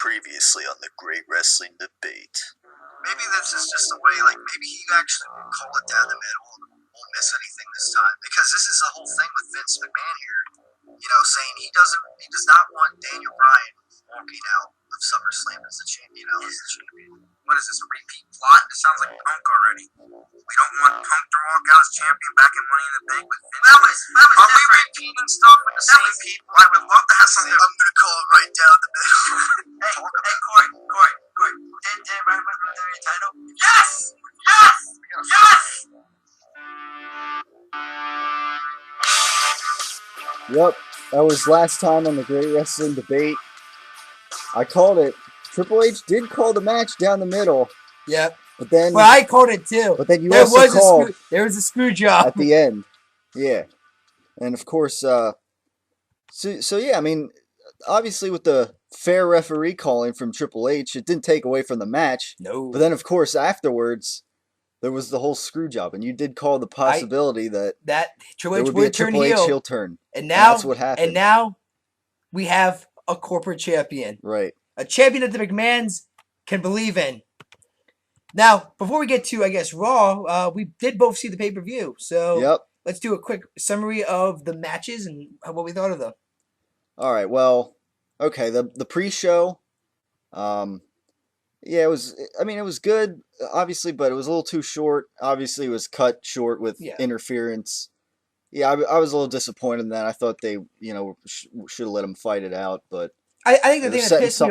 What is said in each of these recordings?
Previously on the Great Wrestling Debate. Maybe this is just the way, like, maybe he actually will call it down the middle and won't miss anything this time. Because this is the whole thing with Vince McMahon here, saying he does not want Daniel Bryan walking out of SummerSlam as the champion. What is this, a repeat plot? It sounds like Punk already. We don't want Punk to walk out as champion back in Money in the Bank with Vince. That was Are we repeating stuff with the same people? I would love to have something. I'm going to call it right down the middle. hey, Corey. Did Bryan win the title? Yes! Yep, that was last time on the Great Wrestling Debate. I called it. Triple H did call the match down the middle. Yep. But then... Well, I called it too. But then you also called... There was a screw job. At the end. Yeah. And of course, so yeah, I mean, obviously with the fair referee calling from Triple H, it didn't take away from the match. No. But then, of course, afterwards... There was the whole screw job, and you did call the possibility that Triple H would turn heel turn. And now that's what happened. And now we have a corporate champion. Right. A champion that the McMahons can believe in. Now, before we get to, I guess, Raw, we did both see the pay-per-view. So Let's do a quick summary of the matches and what we thought of them. All right. Well, okay. The pre-show, yeah, it was good, obviously, but it was a little too short. Obviously, it was cut short with interference. Yeah, I was a little disappointed in that. I thought they, should have let them fight it out, but I think the thing that pissed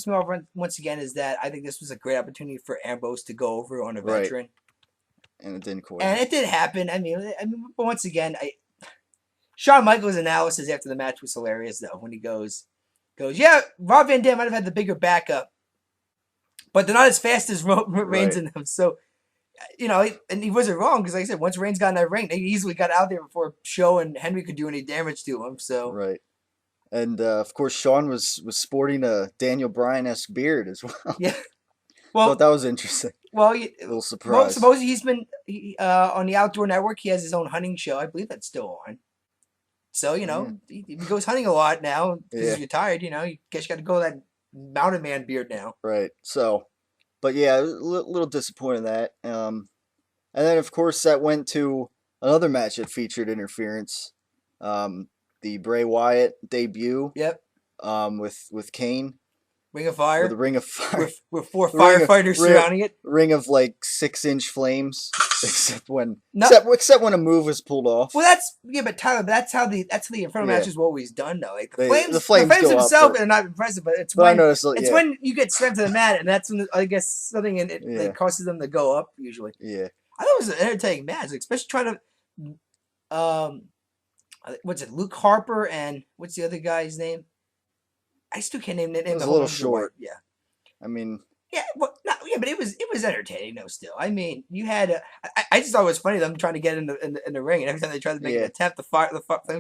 me off, once again is that I think this was a great opportunity for Ambrose to go over on a veteran. And it didn't quite. And it did happen. I mean, but once again, Shawn Michaels' analysis after the match was hilarious, though, when he goes, yeah, Rob Van Dam might have had the bigger backup, but they're not as fast as Reigns in them. So, and he wasn't wrong because, like I said, once Reigns got in that ring, they easily got out there before Show and Henry could do any damage to him. So right, and of course, Shawn was sporting a Daniel Bryan-esque beard as well. Yeah, well, thought that was interesting. Well, a little surprise. Well, supposedly he's been on the Outdoor Network. He has his own hunting show. I believe that's still on. So he goes hunting a lot now because he's retired. You guess you got to go that mountain man beard now. Right. So, but yeah, a little disappointed in that. And then of course that went to another match that featured interference. The Bray Wyatt debut. Yep. With Kane. Ring of Fire. With a Ring of Fire. With four firefighters surrounding it. Ring of like 6-inch flames. Except when a move was pulled off. Well, but Tyler, that's how the Inferno matches were always done though. Like the flames themselves are not impressive, but it's when you get slammed to the mat, and that's when I guess something in it that causes them to go up usually. Yeah, I thought it was an entertaining match, especially trying to what's it, Luke Harper and what's the other guy's name? I still can't name the name. It was a little short. Yeah, I mean. Yeah, well, but it was entertaining though. Still, I mean, you had. I just thought it was funny them trying to get in the ring, and every time they tried to make an attempt, the flames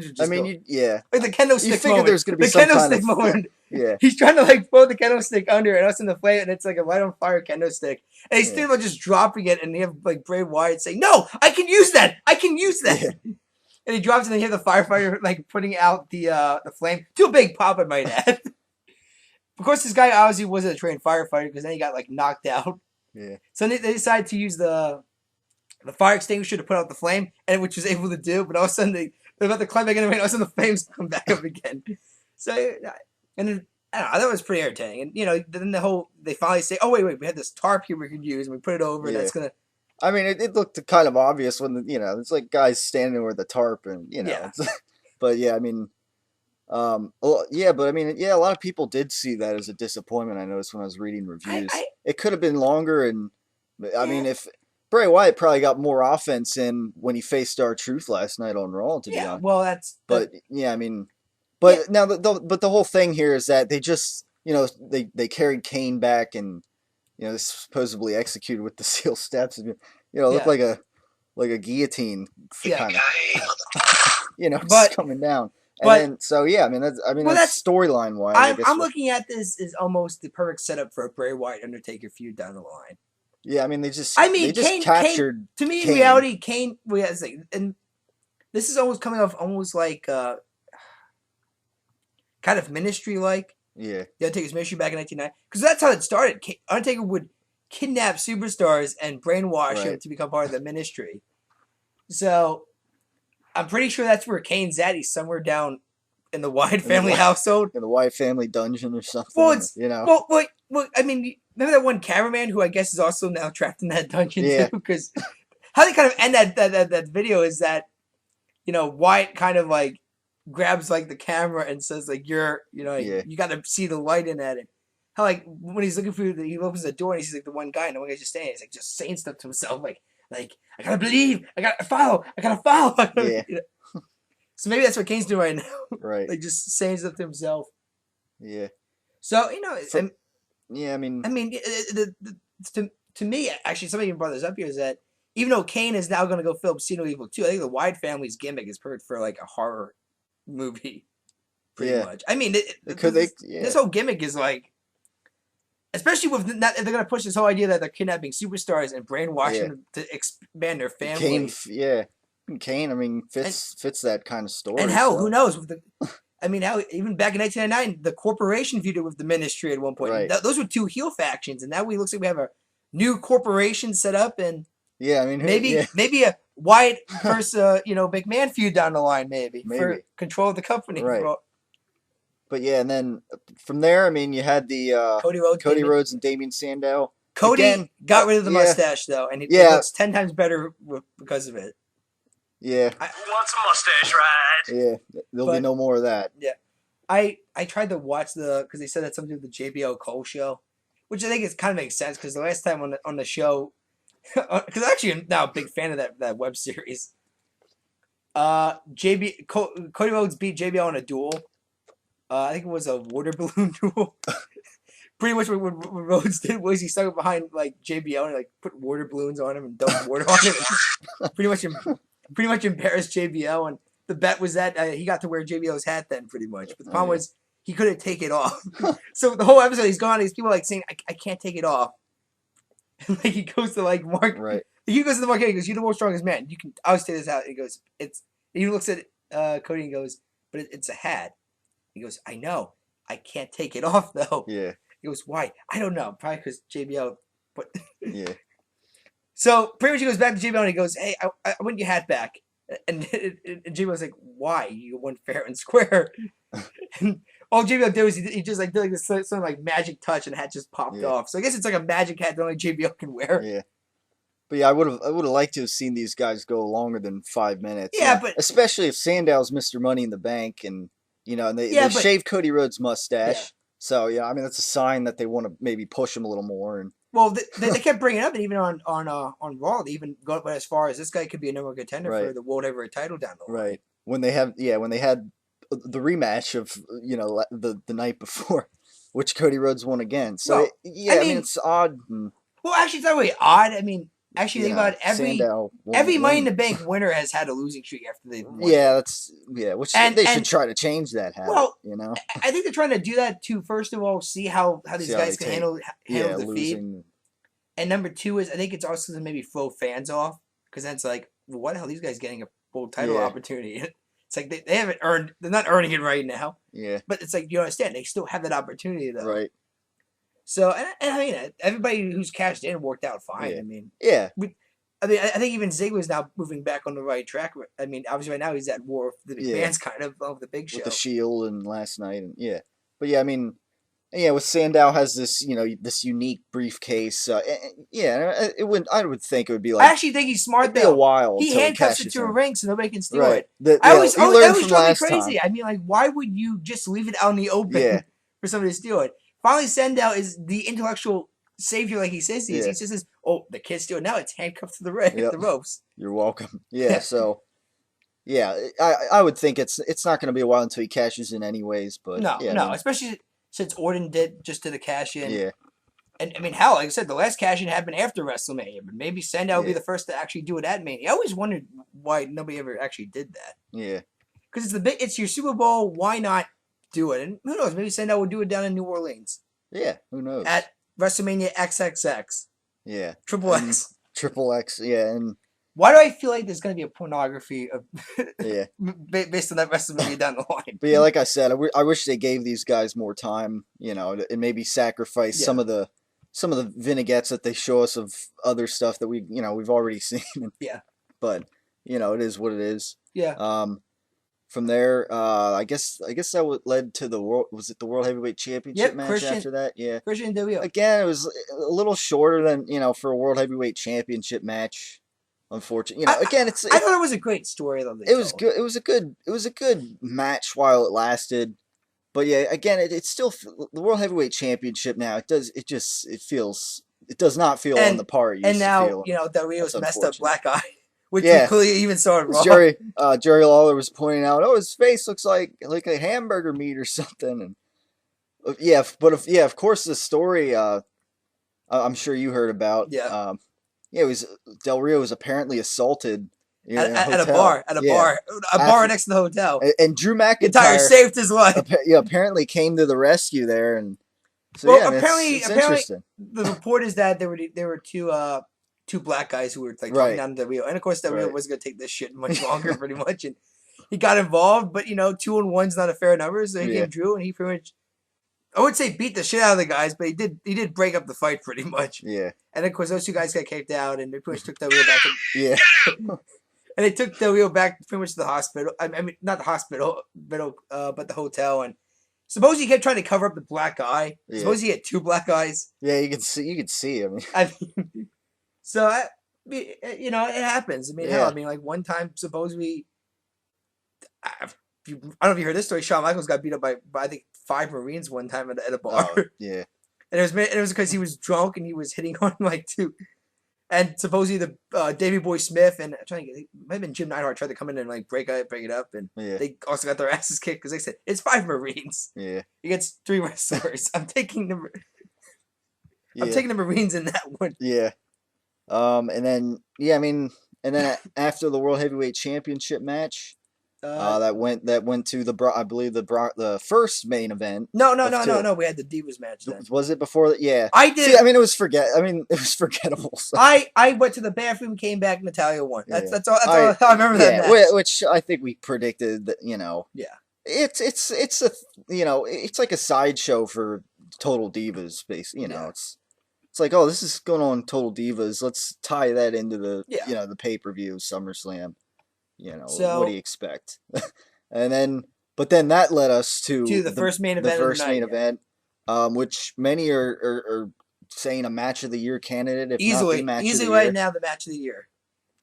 would just. Like the kendo stick moment. There's going to be some kind of moment. Yeah, he's trying to throw the kendo stick under, and us in the flame, and it's like a light on fire kendo stick, and he's thinking about just dropping it, and you have Bray Wyatt saying, "No, I can use that. Yeah. And he drops it, and you have the firefighter putting out the flame. Too big pop, I might add. Of course, this guy obviously wasn't a trained firefighter because then he got knocked out. Yeah. So they decided to use the fire extinguisher to put out the flame, and which was able to do. But all of a sudden they're about to climb back in the ring. All of a sudden the flames come back up again. So and then, I don't know, that was pretty entertaining. And then they finally say, "Oh wait, we had this tarp here we could use, and we put it over, and that's gonna." I mean, it looked kind of obvious when it's like guys standing with the tarp, and but yeah, I mean. A lot of people did see that as a disappointment. I noticed when I was reading reviews. It could have been longer, and I mean, if Bray Wyatt probably got more offense in when he faced R-Truth last night on Raw, to be honest. Well, that's. But I mean, now the whole thing here is that they just they carried Kane back and supposedly executed with the steel steps and looked like a guillotine kind of just coming down. And that's storyline wise. I'm looking at this as almost the perfect setup for a Bray Wyatt Undertaker feud down the line. Yeah, I mean they just captured. To me, in reality, Kane. And this is almost coming off almost like kind of ministry like Yeah. The Undertaker's ministry back in 1990. Because that's how it started. Undertaker would kidnap superstars and brainwash them to become part of the ministry. So I'm pretty sure that's where Kane's at. He's somewhere down in the Wyatt family household. In the Wyatt family dungeon or something. Well, it's, you know. Well, I mean, remember that one cameraman who I guess is also now trapped in that dungeon too? Because how they kind of end that video is that, you know, Wyatt kind of like grabs like the camera and says like, you got to see the light in that. And how like when he's looking through, he opens the door and he sees like the one guy and the one guy's just standing. He's like just saying stuff to himself like I gotta believe, I gotta follow. Yeah. You know? So maybe that's what Kane's doing right now. Right. Like just saying stuff to himself. Yeah. So you know, I mean, to me, actually, somebody even brought this up here is that even though Kane is now going to go film See No Evil 2, I think the Wyatt family's gimmick is perfect for like a horror movie, pretty much. I mean, this whole gimmick is like, especially with they're going to push this whole idea that they're kidnapping superstars and brainwashing them to expand their family. Kane, I mean, fits that kind of story. And hell, who knows? How even back in 1999, the corporation feuded with the ministry at one point. Right. Those were two heel factions, and now we looks like we have a new corporation set up, and maybe a Wyatt versus McMahon feud down the line, maybe for control of the company. Right. But yeah, and then from there, I mean, you had the Cody Rhodes and Damien Sandow. Cody got rid of the mustache though, and it looks 10 times better because of it. Yeah. Who wants a mustache ride? Yeah, there'll be no more of that. Yeah. I tried to watch because they said that's something to do with the JBL Cole show, which I think is kind of makes sense because the last time on the show, because actually I'm now a big fan of that web series. Cody Rhodes beat JBL in a duel. I think it was a water balloon duel. Pretty much what Rhodes did was he stuck it behind like JBL and like put water balloons on him and dumped water on him. And pretty much embarrassed JBL, and the bet was that he got to wear JBL's hat then, pretty much. But the problem was he couldn't take it off. So the whole episode he's gone. These people like saying, "I can't take it off." And like he goes to like Mark. Right. He goes to the Mark. He goes, "You're the most strongest man. You can. I'll take this out." And he goes, "It's." And he looks at Cody and goes, "But it's a hat." He goes, "I know. I can't take it off though." Yeah. He goes, "Why?" "I don't know. Probably because JBL." But yeah. So pretty much he goes back to JBL and he goes, "Hey, I want your hat back." And JBL's like, "Why? You won fair and square." And all JBL did was he just like did like this some like magic touch and the hat just popped off. So I guess it's like a magic hat that only JBL can wear. Yeah. But yeah, I would have liked to have seen these guys go longer than 5 minutes. Yeah, but especially if Sandow's Mr. Money in the Bank and and they shaved Cody Rhodes' mustache. Yeah. So I mean that's a sign that they want to maybe push him a little more. And well, they kept bringing it up, and even on Raw, they even go as far as this guy could be a number one contender for the World Heavyweight title down the line. Right. When they had the rematch of the night before, which Cody Rhodes won again. So I mean it's odd. Well, actually, it's not really odd. I mean, actually, think about it. Every Money in the Bank winner has had a losing streak after they've won. Yeah, which they should try to change that habit. Well, I think they're trying to do that to first of all see how these guys can handle defeat. And number two is I think it's also to maybe throw fans off because then it's like, well, why the hell are these guys getting a full title opportunity? It's like they haven't earned. They're not earning it right now. Yeah. But it's like you understand they still have that opportunity though. Right. So and I mean everybody who's cashed in worked out fine. Yeah. I mean. Yeah. I think even Ziggler's now moving back on the right track. I mean, obviously right now he's at war with the fans kind of the Big Show. With the Shield and last night and But yeah, I mean, with Sandow has this, this unique briefcase. I would think it would be like. I actually think he's smart though. It'd be a while. He handcuffs it to a ring so nobody can steal it. That always drove me crazy. I mean, like, why would you just leave it out in the open for somebody to steal it? Finally, Sandow is the intellectual savior like he says he is. He just says, "Oh, the kid's stealing. Now it's handcuffed to the ring, the ropes." You're welcome. Yeah. So. Yeah, I would think it's not going to be a while until he cashes in, anyways. But no, especially since Orton did the cash in. Yeah. And I mean, hell, like I said, the last cash in happened after WrestleMania, but maybe Sandow will be the first to actually do it at Mania. I always wondered why nobody ever actually did that. Yeah. Because it's your Super Bowl. Why not do it? And who knows? Maybe Sandow will do it down in New Orleans. Yeah. Who knows? At WrestleMania XXX. Yeah. Triple X. Triple X. Yeah, and Why do I feel like there's going to be a pornography of Yeah. based on that WrestleMania down the line? But yeah, like I said, I wish they gave these guys more time, and maybe sacrifice some of the vignettes that they show us of other stuff that we've already seen. Yeah. But it is what it is. Yeah. From there, I guess that led to the World Heavyweight Championship match after that? Yeah. Christian Del Rio. Again, it was a little shorter than for a World Heavyweight Championship match. Unfortunately, again, I thought it was a great story though. It was good. It was a good match while it lasted. But yeah, again, it's still the World Heavyweight Championship now. It does not feel on the par it used and now to feel. Del Rio's messed up black eye, which Yeah. we clearly even saw it wrong. Jerry Lawler was pointing out, his face looks like a hamburger meat or something. And of course the story I'm sure you heard about. Yeah. It was Del Rio was apparently assaulted at a bar next to the hotel. And Drew McIntyre saved his life. Apparently came to the rescue there, and so apparently interesting. The report is that there were two black guys who were talking down Del Rio, and of course Del Rio wasn't gonna take this shit much longer, pretty much, and he got involved. But 2-on-1's not a fair number, so he came Drew, and he pretty much, I would say, beat the shit out of the guys, but he did break up the fight pretty much. Yeah. And of course those two guys got kicked out, and they pretty much took Del Rio back. And they took Del Rio back pretty much to the hospital. I mean, not the hospital, but the hotel. And suppose he kept trying to cover up the black eye. Yeah. Suppose he had two black eyes. Yeah, you could see. I mean, so it happens. I mean, hell, one time, suppose I don't know if you heard this story. Shawn Michaels got beat up by I think 5 Marines one time at a bar. Oh, yeah. And it was because he was drunk and he was hitting on two. And supposedly the Davey Boy Smith and it might have been Jim Neidhart tried to come in and break it up, and they also got their asses kicked because they said it's 5 Marines. Yeah. Against 3 wrestlers. I'm taking the Marines in that one. Yeah. And then after the World Heavyweight Championship match, that went to the first main event. No. We had the Divas match then. Was it before that? Yeah. I did. See, it was forgettable. So. I went to the bathroom, came back, Natalya won. That's all I remember that match. Which I think we predicted that. Yeah. It's like a sideshow for Total Divas, basically. It's like, this is going on Total Divas. Let's tie that into the the pay-per-view SummerSlam. So, what do you expect? But then that led us to the first main event. The first main event, which many are saying a match of the year candidate, if not the match of the year. Right now, the match of the year.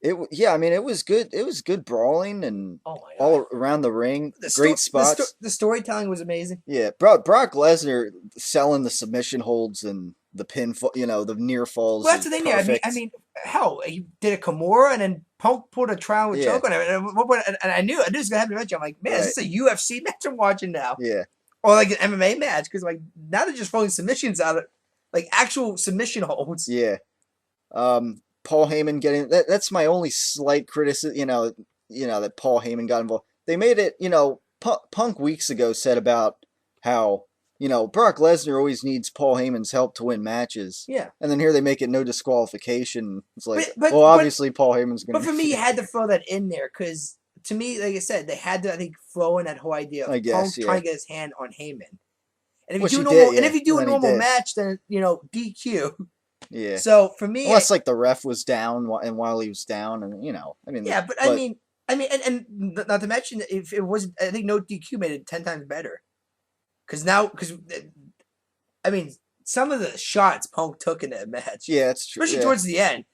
It was good. It was good brawling and all around the ring. Great spots. The storytelling was amazing. Yeah, Brock Lesnar selling the submission holds and the pinfall, the near falls. Well, that's the thing. I mean, hell, he did a Kimura and then Punk pulled a triangle choke on him, and I knew it was gonna happen eventually. I'm like, man, is this a UFC match I'm watching now? Yeah, or like an MMA match, because now they're just throwing submissions out of actual submission holds. Yeah. Paul Heyman getting that's my only slight criticism. That Paul Heyman got involved. They made it. Punk weeks ago said about how. Brock Lesnar always needs Paul Heyman's help to win matches. Yeah. And then here they make it no disqualification. It's like, obviously Paul Heyman's going to... But for me, you had to throw that in there because, to me, like I said, they had to, I think, throw in that whole idea of Punk trying to get his hand on Heyman. And if you do a normal match, then, DQ. Yeah. So, for me... Unless, the ref was down, and while he was down, and, Yeah, but I mean, and not to mention, if it wasn't... I think no DQ made it 10 times better. Some of the shots Punk took in that match. Yeah, that's true. Especially towards the end.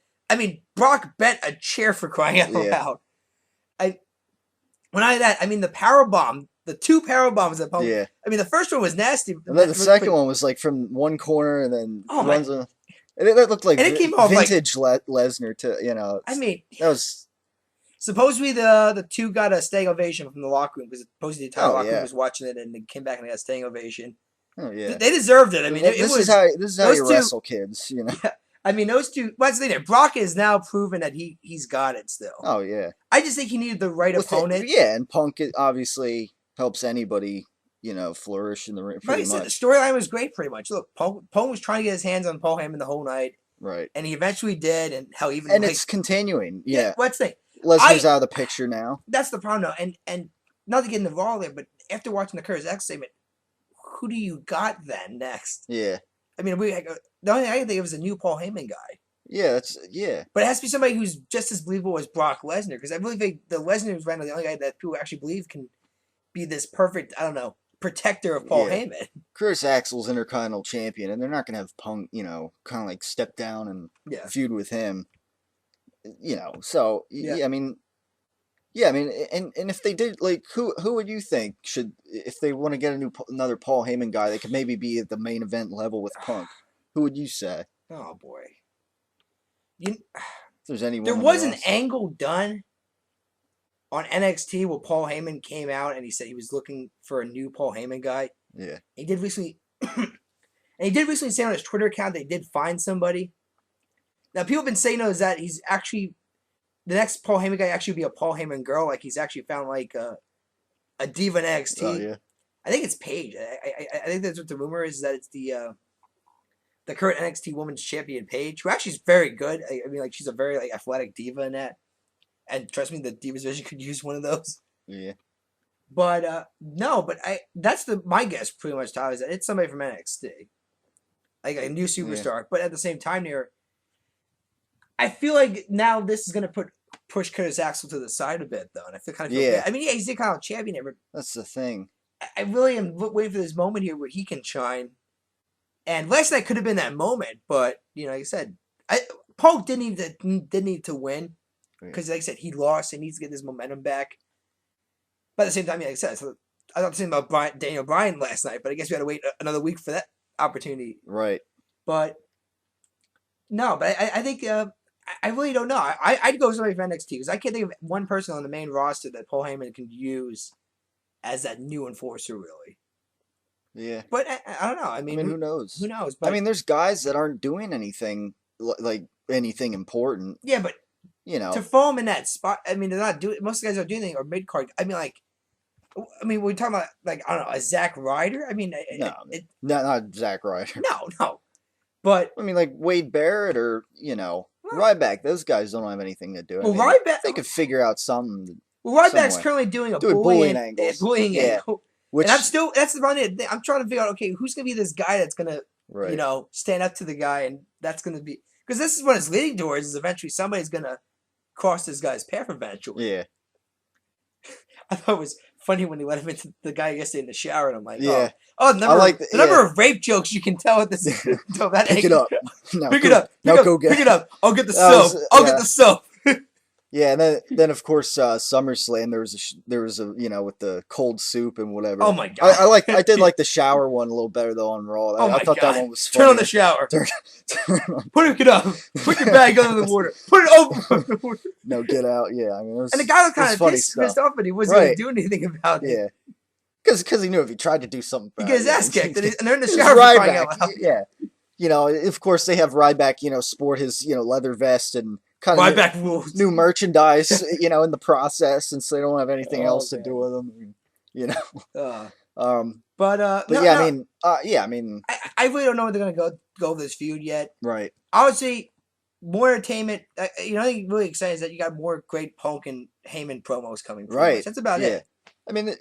Brock bent a chair for crying out loud. The power bomb, the 2 power bombs that Punk. Yeah. The first one was nasty. And then the second one was from one corner and then runs. And that looked like it came off vintage Lesnar too. That was. Supposedly the 2 got a standing ovation from the locker room because supposedly the entire locker room was watching it and they came back and they got a standing ovation. Oh yeah, they deserved it. This is how you wrestle kids, Yeah, those 2. What's the thing? Brock has now proven that he's got it still. Oh yeah. I just think he needed the right opponent. And Punk obviously helps anybody, flourish in the ring. Like I said, the storyline was great. Pretty much. Look, Punk was trying to get his hands on Paul Heyman the whole night. Right. And he eventually did, and how even And it's continuing. Yeah. What's the Lesnar's out of the picture now. That's the problem, though. And not to get involved there, but after watching the Curtis X segment, who do you got then next? Yeah. I mean, the only thing I can think of is a new Paul Heyman guy. Yeah, But it has to be somebody who's just as believable as Brock Lesnar, because I really think the Lesnar is right now the only guy that people actually believe can be this perfect, I don't know, protector of Paul Heyman. Curtis Axel's Intercontinental Champion, and they're not going to have Punk, kind of like step down and feud with him. So I mean, and if they did, like, who would you think should, if they want to get another Paul Heyman guy, they could maybe be at the main event level with Punk? Who would you say? Oh boy, if there's anyone, there was an angle done on NXT where Paul Heyman came out and he said he was looking for a new Paul Heyman guy. Yeah, he did recently, and he did recently say on his Twitter account they did find somebody. Now people have been saying is that he's actually. The next Paul Heyman guy actually be a Paul Heyman girl. Like, he's actually found, like, a diva in NXT. Oh, yeah. I think it's Paige. I think that's what the rumor is, that it's the current NXT Women's Champion, Paige, who actually is very good. I mean, like, she's a very, like, athletic diva in that. And trust me, the Divas Division could use one of those. Yeah. But, no, but that's my guess, pretty much, Tyler, is that it's somebody from NXT. Like, a new superstar. Yeah. But at the same time, I feel like now this is going to push Curtis Axel to the side a bit, though. And I feel kind of bad. I mean, he's the kind of champion ever. That's the thing. I really am waiting for this moment here where he can shine. And last night could have been that moment, but, like I said, Paul didn't need to win. Because, like I said, he lost and needs to get his momentum back. But at the same time, like I said, so I thought the same about Daniel Bryan last night, but I guess we had to wait another week for that opportunity. Right. But, no, but I think... I really don't know. I'd go with somebody from NXT because I can't think of one person on the main roster that Paul Heyman can use as that new enforcer, really. Yeah. But I don't know. I mean, who knows? Who knows? But, I mean, there's guys that aren't doing anything, like, anything important. Yeah, but, to throw them in that spot, I mean, they're not doing, most of the guys are doing anything, or mid-card. I mean, we're talking about, like, I don't know, a Zack Ryder? I mean, not Zack Ryder. No. But, I mean, like, Wade Barrett or, Ryback, those guys don't have anything to do. Well, Ryback, they could figure out something. Well, Ryback's currently doing a bullying angle. Which, and that's the running. I'm trying to figure out, okay, who's going to be this guy that's going to, stand up to the guy, and that's going to be, because this is what it's leading towards, is eventually somebody's going to cross this guy's path eventually. Yeah. I thought it was funny when he let him into the guy yesterday in the shower, and I'm like, yeah. Oh, the number of rape jokes you can tell at this. Pick it up. No, pick it up. Pick it up. I'll get the soap. I'll get the soap. Yeah, and then of course SummerSlam there was a with the cold soup and whatever. Oh my god! I did like the shower one a little better though on Raw. I thought that one was funny. Turn on the shower. Put it up. Put your bag under the water. Put it over the water. No, get out. Yeah, I mean, it was, and the guy was kind of pissed off, but he wasn't going to do anything about it. Yeah. Because he knew if he tried to do something bad, he gets his ass kicked, and they're in the shower crying out loud. Yeah, of course they have Ryback, sport his, leather vest and kind of Ryback rules. New merchandise, in the process, since they don't have anything else to do with them, I mean, I really don't know what they're gonna go with this feud yet. Right. I would say more entertainment. I think really exciting is that you got more great Punk and Heyman promos coming. Right. That's about it. I mean,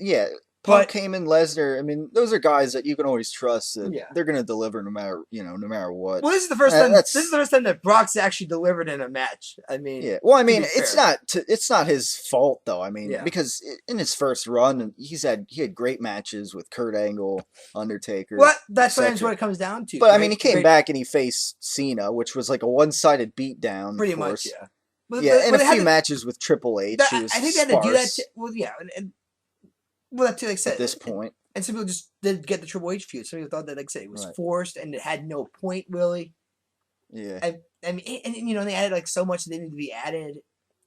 Punk, Heyman, Lesnar. I mean, those are guys that you can always trust that they're going to deliver no matter what. Well, this is the first time. This is the first time that Brock's actually delivered in a match. I mean, Well, I mean, it's not his fault though. I mean, because in his first run, he had great matches with Kurt Angle, Undertaker. Well, that's what it comes down to. But I mean, he came back and he faced Cena, which was like a one-sided beatdown. Pretty much, yeah. And a few matches with Triple H. I think they had to do that. Well, that's like I said. At this point. And some people just didn't get the Triple H feud. Some people thought that, like I said, it was forced and it had no point, really. Yeah. I mean, and they added, like, so much that needed to be added.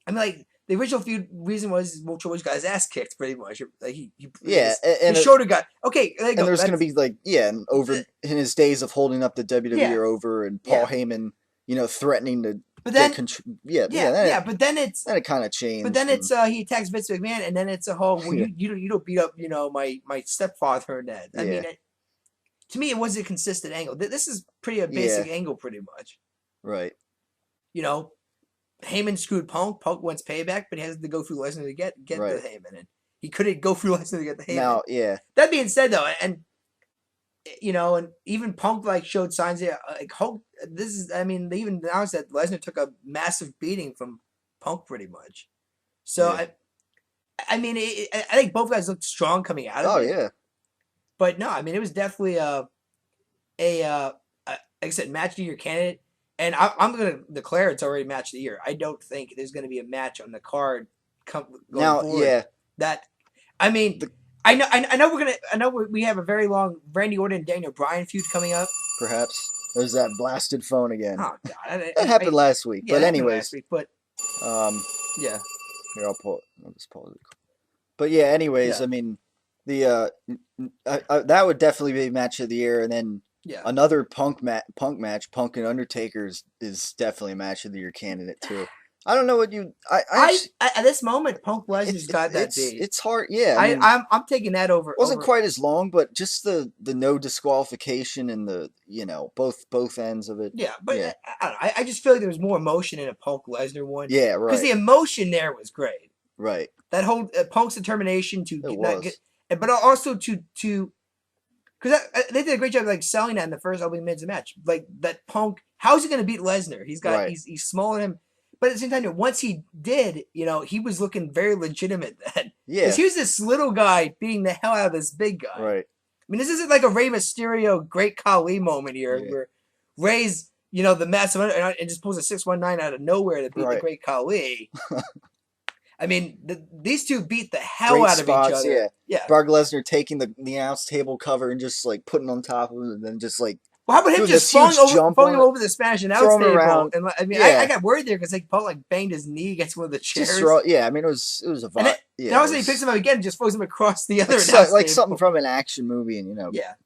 I mean, like, the original feud reason was Triple H got his ass kicked, pretty much. Like, his shoulder got... Okay, there you go. And there's going to be, like, and over in his days of holding up the WWE are over, and Paul Heyman, threatening to... But then, but then it's then it kind of changed. But then it's he attacks Vince McMahon, and then it's a whole you don't beat up my stepfather and that. I mean, to me, it was a consistent angle. This is a basic angle, pretty much. Right. You know, Heyman screwed Punk. Punk wants payback, but he has to go through Lesnar to get Right. the Heyman, and he couldn't go through Lesnar to get the Heyman. Now, yeah. That being said, though, and you know, and even Punk like showed signs that like hope this is. I mean, they even announced that Lesnar took a massive beating from Punk, pretty much. So Yeah. I mean, I think both guys looked strong coming out of it. Oh yeah. But no, I mean, it was definitely like I said, match of the year candidate. And I'm going to declare it's already match of the year. I don't think there's going to be a match on the card going forward. Yeah. That, I mean, I know we have a very long Randy Orton and Daniel Bryan feud coming up. Perhaps there's that blasted phone again. Oh God, that happened last week. Yeah, but anyways, yeah. Here I'll just pause it. But yeah, anyways, Yeah. I mean, the that would definitely be match of the year, and then Yeah. another punk match, Punk and Undertaker is definitely a match of the year candidate too. I don't know what you. I at this moment, Punk Lesnar's got that beat. It's hard. Yeah, I mean, I'm taking that over. Wasn't quite as long, but just the no disqualification and the both ends of it. Yeah, but yeah. I don't know. I just feel like there was more emotion in a Punk Lesnar one. Yeah, right. Because the emotion there was great. Right. That whole Punk's determination to not get, but also to because they did a great job like selling that in the first opening minutes of the match. Like that Punk, how's he going to beat Lesnar? He's got he's smaller than him. But at the same time, once he did, you know, he was looking very legitimate then. Yeah. Because he was this little guy beating the hell out of this big guy. Right. I mean, this isn't like a Rey Mysterio Great Khali moment here where Rey's, you know, the massive and just pulls a 619 out of nowhere to beat the Great Khali. I mean, these two beat the hell out of each other. Yeah. Yeah. Brock Lesnar taking the announce table cover and just like putting on top of it and then just like. Well, how about him just throwing him over the Spanish announce table? Around. And I mean, I got worried there because like Paul like banged his knee against one of the chairs. I mean, it was a vibe. And also he picks him up again and just throws him across the other like something from an action movie, and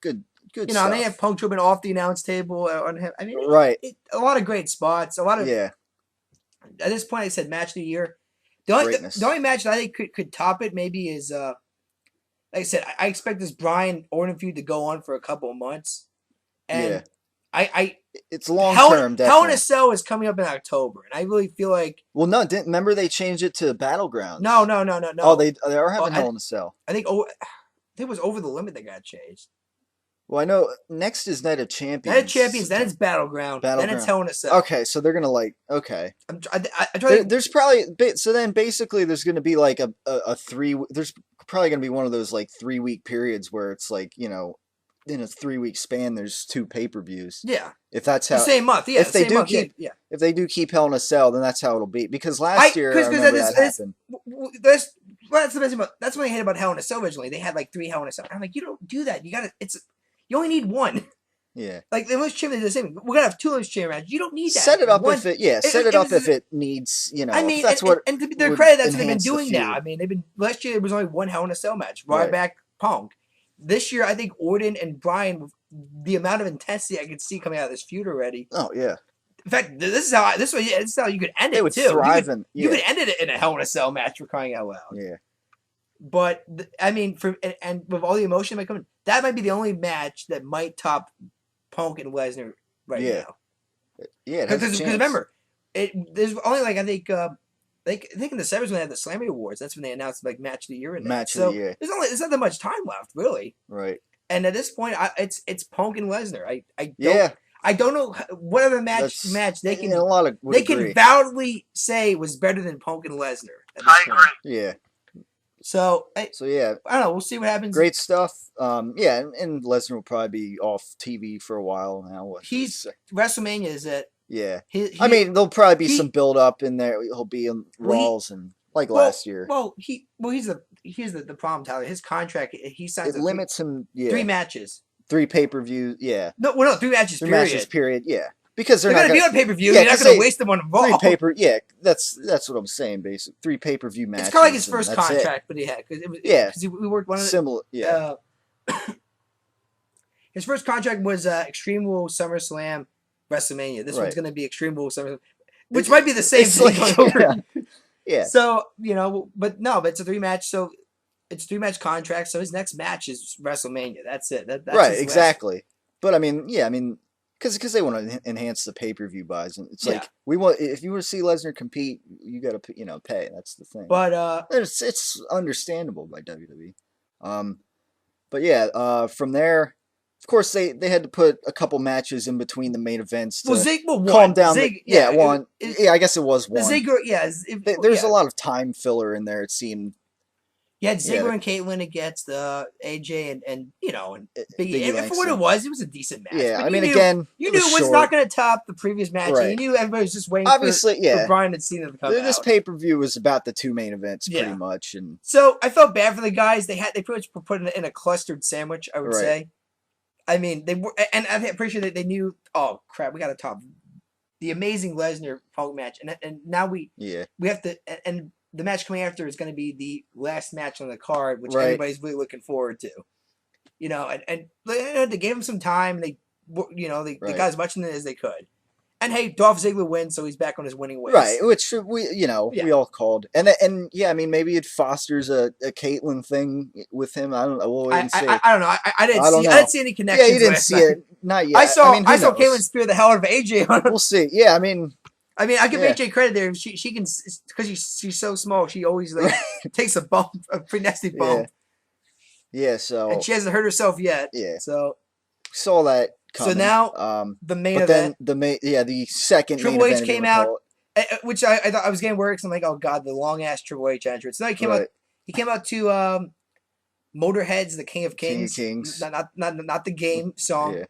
good. You know, stuff. And they have Punk jumping off the announce table on him. I mean, a lot of great spots. A lot of At this point, I said match of the year. The only match that I think could top it maybe is like I said, I expect this Bryan Orton feud to go on for a couple of months, and it's long term. Hell in a Cell is coming up in October, and I really feel like remember they changed it to Battlegrounds. No. Oh, they are having Hell in a Cell. I think it was Over the Limit that got changed. Well, I know next is Night of Champions. Night of Champions, then it's Battleground. Then it's Hell in a Cell. Okay, so they're gonna there's probably so then basically there's gonna be like a 3. There's probably gonna be one of those like 3-week periods where it's like in a 3-week span there's 2 pay-per-views. Yeah. If that's how the same month, yeah. If they do if they do keep Hell in a Cell, then that's how it'll be. Because last year I remember that happened. That's the best thing that's what I hate about Hell in a Cell originally. They had like 3 Hell in a Cell. I'm like, you don't do that. You only need 1. Yeah. Like the Lynch Chamber did the same. We're gonna have 2 Lynch Chamber matches. You don't need that. Set it up if it needs, I mean, that's and to their credit, that's what they've been doing now. I mean, last year there was only 1 Hell in a Cell match. Ryback, Punk. This year, I think Orton and Bryan, the amount of intensity I could see coming out of this feud already. Oh yeah. In fact, this is how you could end it. They would too. Thrive you could end it in a Hell in a Cell match for crying out loud. Yeah. But I mean, and with all the emotion that might come in, that might be the only match that might top Punk and Lesnar now. Yeah, because remember, there's only like I think in the 70s when they had the Slammy Awards, that's when they announced like match of the year and match of the year. There's not that much time left really. Right. And at this point, it's Punk and Lesnar. I don't know what other match they can can validly say was better than Punk and Lesnar. I agree. Yeah. So yeah, I don't know. We'll see what happens. Great stuff. Yeah, and Lesnar will probably be off TV for a while now. WrestleMania is it? Yeah. I mean, there'll probably be some build up in there. He'll be in Raws and last year. Well, here's the problem, Tyler. His contract, he signs. It limits him. Yeah. 3 matches. 3 pay-per-views. Yeah. No, 3 matches. 3 matches. Period. Yeah. Because they're not going to be on pay-per-view. You're not going to waste them on Raw. 3 that's what I'm saying. Basically, 3 pay-per-view matches. It's kind of like his first contract, but he had because we worked one of the similar. Yeah. His first contract was Extreme Rules, SummerSlam, WrestleMania. This one's going to be Extreme Rules, SummerSlam, which might be the same thing. Yeah. So but it's a 3-match. So it's 3-match contract. So his next match is WrestleMania. That's it. That's right. Exactly. But I mean, because they want to enhance the pay-per-view buys, and it's Yeah. like we want if you want to see Lesnar compete, you got to pay. That's the thing. But And it's understandable by WWE. But yeah, from there, of course they had to put a couple matches in between the main events to calm down. One. I guess it was one. The Ziggler, There's a lot of time filler in there. It seemed. You had Ziggler and Caitlyn against AJ and and Biggie. And for what it was a decent match. Yeah, but I mean, you knew it was not going to top the previous match. Right. And you knew everybody was just waiting for Bryan and Cena to come out. This pay-per-view was about the two main events pretty much. And so I felt bad for the guys. They pretty much were put in a clustered sandwich, I would say. I mean, they were, and I'm pretty sure that they knew, oh, crap, we got to top the amazing Lesnar Punk match. And now we have to, and the match coming after is going to be the last match on the card, which everybody's really looking forward to. And they gave him some time. They got as much in it as they could. And hey, Dolph Ziggler wins, so he's back on his winning ways. Right, which we all called. And yeah, I mean, maybe it fosters a Caitlyn thing with him. I don't know. We'll wait and see. I don't know. I didn't see any connections. Yeah, you didn't see it. Not yet. I saw Caitlyn spear the hell out of AJ on him. We'll see. Yeah, I mean, I give AJ credit there. She can, because she's so small. She always takes a bump, a pretty nasty bump. Yeah. So. And she hasn't hurt herself yet. Yeah. So. Saw that coming. So now the main event. The second Triple H came out, which I thought I was getting worried. So I'm like, oh god, the long ass Triple H entrance. So he came out. He came out to Motorhead's "The King of Kings." King of Kings. Not the game song,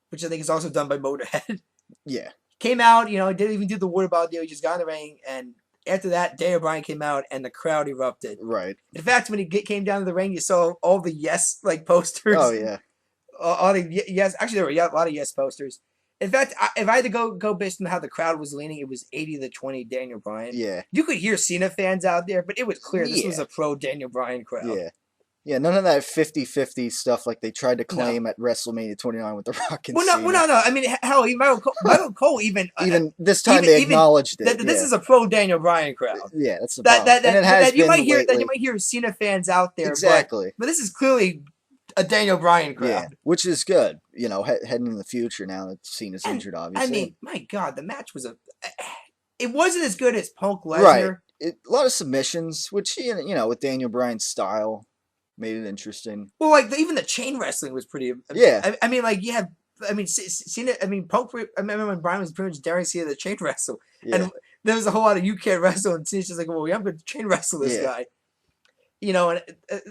which I think is also done by Motorhead. Yeah. Came out, didn't even do the word about deal. He just got in the ring, and after that, Daniel Bryan came out, and the crowd erupted. Right. In fact, when he came down to the ring, you saw all the yes posters. Oh yeah. All the yes, actually there were a lot of yes posters. In fact, if I had to go based on how the crowd was leaning, it was 80-20 Daniel Bryan. Yeah. You could hear Cena fans out there, but it was clear this was a pro Daniel Bryan crowd. Yeah. Yeah, none of that 50-50 stuff like they tried to claim at WrestleMania 29 with The Rock and Cena. No. I mean, hell, Michael Cole even this time they acknowledged it. This is a pro Daniel Bryan crowd. Yeah, that's the problem. And it has you might hear Cena fans out there. Exactly. But this is clearly a Daniel Bryan crowd. Yeah, which is good. Heading in the future now that Cena's injured, obviously. I mean, my God, the match was it wasn't as good as Punk Lesnar. Right. A lot of submissions, which with Daniel Bryan's style made it interesting. Well, even the chain wrestling was pretty. Yeah. I mean, Cena. I mean, Punk. I remember when Bryan was pretty much daring Cena to chain wrestle, and there was a whole lot of you can't wrestle, and Cena's just like, well, I'm going to chain wrestle this guy. And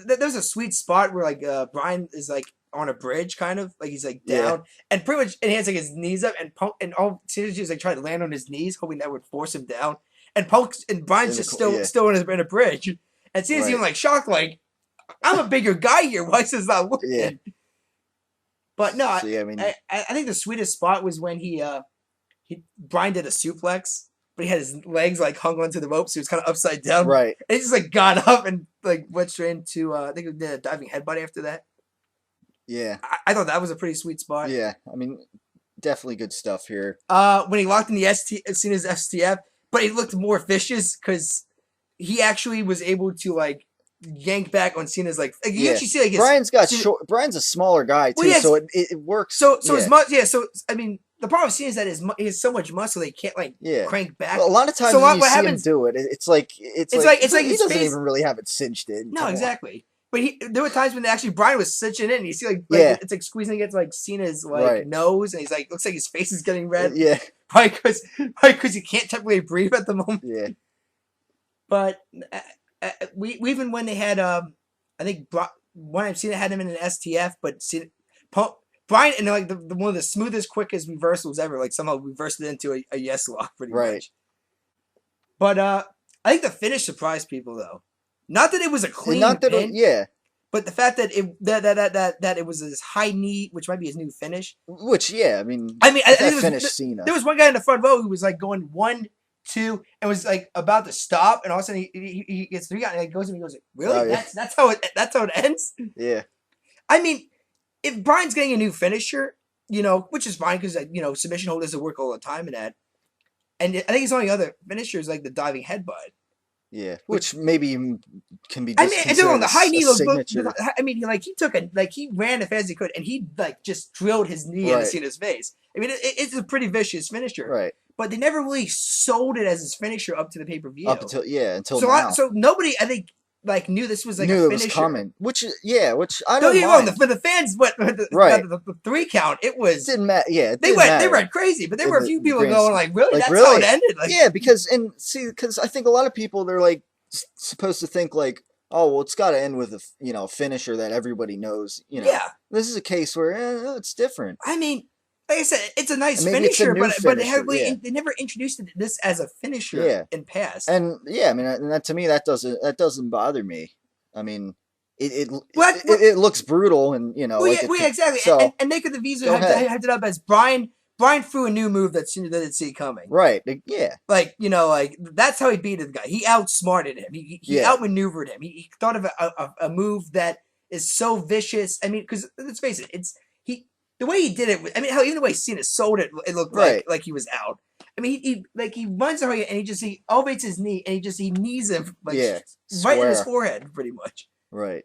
there's a sweet spot where Bryan is on a bridge, kind of he's down, and pretty much, and he has his knees up, and Punk and all Cena's just trying to land on his knees, hoping that would force him down, and Bryan's just still in a bridge, and Cena's even shocked, I'm a bigger guy here. Why is this not working? Yeah. But no, I think the sweetest spot was when Bryan did a suplex, but he had his legs hung onto the rope, so he was kind of upside down. Right. And he just got up and went straight into I think he did a diving headbutt after that. Yeah. I thought that was a pretty sweet spot. Yeah. I mean, definitely good stuff here. When he locked in the Cena's STF, but he looked more vicious because he actually was able to yank back on Cena's you actually see Bryan's a smaller guy too, so it works. So as much I mean the problem with Cena is that he has so much muscle they can't crank back. Well, a lot of times when you see him do it, it's like he doesn't even really have it cinched in. No, exactly. But there were times when Bryan was cinching in, and you see it's squeezing against Cena's nose, and he's looks like his face is getting red. Yeah, probably because he can't technically breathe at the moment. Yeah, but. We even when they had I think one time Cena had him in an STF, but Bryan and one of the smoothest, quickest reversals ever. Somehow reversed it into a yes lock pretty much. But I think the finish surprised people though. Not that it was a clean pin, but the fact that it was his high knee, which might be his new finish. Which I think Cena. There was one guy in the front row who was going 1, 2, and was about to stop, and all of a sudden he gets 3 out, and he goes, really? Oh, yeah. That's how it ends? Yeah. I mean, if Bryan's getting a new finisher, which is fine because submission hold doesn't work all the time in that, and I think his only other finisher is the diving headbutt. Yeah, which maybe can be I just mean, and considered the high knee a looked. signature. I mean, he ran as fast as he could, and he like just drilled his knee into Right. Cena's face. I mean, it's a pretty vicious finisher. Right. But they never really sold it as his finisher up to the pay-per-view. Up until now. So nobody, I think, like knew this was like knew a it finisher. was coming. Which I Don't don't get me wrong. mind. For the fans, Right. the 3 count, it was. Didn't matter. Yeah, They went crazy, but there were a few people going like, "Really? That's how it ended?" Like, yeah, because I think a lot of people they're like supposed to think like, oh well, it's got to end with a finisher that everybody knows. Yeah. This is a case where it's different. I mean, like I said, it's a nice Maybe it's a finisher, new but finisher, they never introduced this as a finisher in past. And I mean, and that to me that doesn't bother me. I mean, it looks brutal, and exactly. So, and they could have easily hyped it up as Brian threw a new move that Cena didn't see coming. Right. Yeah. Like that's how he beat the guy. He outsmarted him. He outmaneuvered him. He thought of a move that is so vicious. I mean, because let's face it, the way he did it. I mean, hell, even the way Cena sold it, it looked like he was he runs over and he elevates his knee and he knees him right in his forehead, pretty much. Right.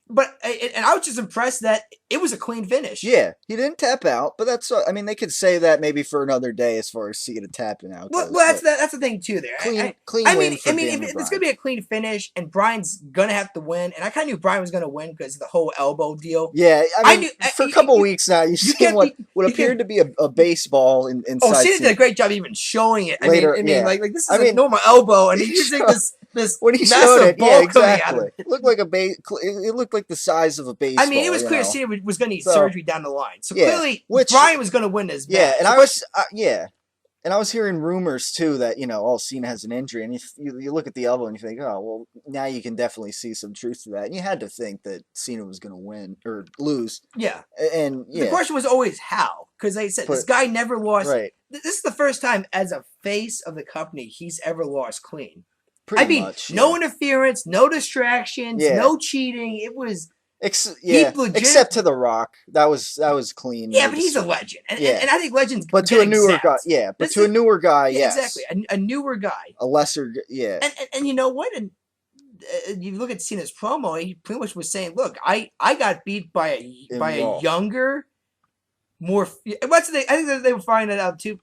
But and I was just impressed that it was a clean finish. Yeah, he didn't tap out, but that's I mean they could say that maybe for another day as far as Cena tapping out. Well, that's the thing too. There, clean. I mean, if it's gonna be a clean finish and Brian's gonna have to win, and I kind of knew Brian was gonna win because of the whole elbow deal. Yeah, I mean, for a couple weeks now, you've seen what appeared to be a baseball inside. Oh, Cena did a great job even showing it. Later, I mean, like this is a normal elbow, and he's using this when he showed it, ball exactly. It looked like it looked like the size of a baseball. I mean, it was clear Cena was going to need surgery down the line. So clearly, Brian was going to win this match. Yeah, and and I was hearing rumors too that Cena has an injury, and you look at the elbow and you think, oh well, now you can definitely see some truth to that. And you had to think that Cena was going to win or lose. Yeah, and the question was always how, because like I said, this guy never lost. Right. This is the first time as a face of the company he's ever lost clean. Pretty much, no interference, no distractions, no cheating. It was except to The Rock. That was clean. Yeah, but he's a legend, and I think legends. But to a newer guy, a newer guy, yes, exactly, a newer guy, a lesser, yeah. And you know what? And you look at Cena's promo. He pretty much was saying, "Look, I got beat by a younger, more." What's the thing? I think they were finding it out too.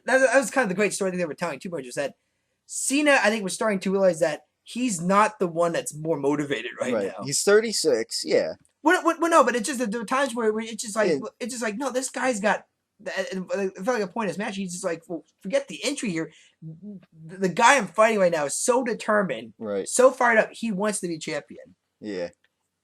That was kind of the great story that they were telling too much. Was that Cena, I think, was starting to realize that he's not the one that's more motivated right now. He's 36, yeah. Well, no, but it's just that there were times where it's just like, no, this guy's got. It felt like a point in his match. He's just like, well, forget the entry here. The guy I'm fighting right now is so determined, so fired up. He wants to be champion. Yeah.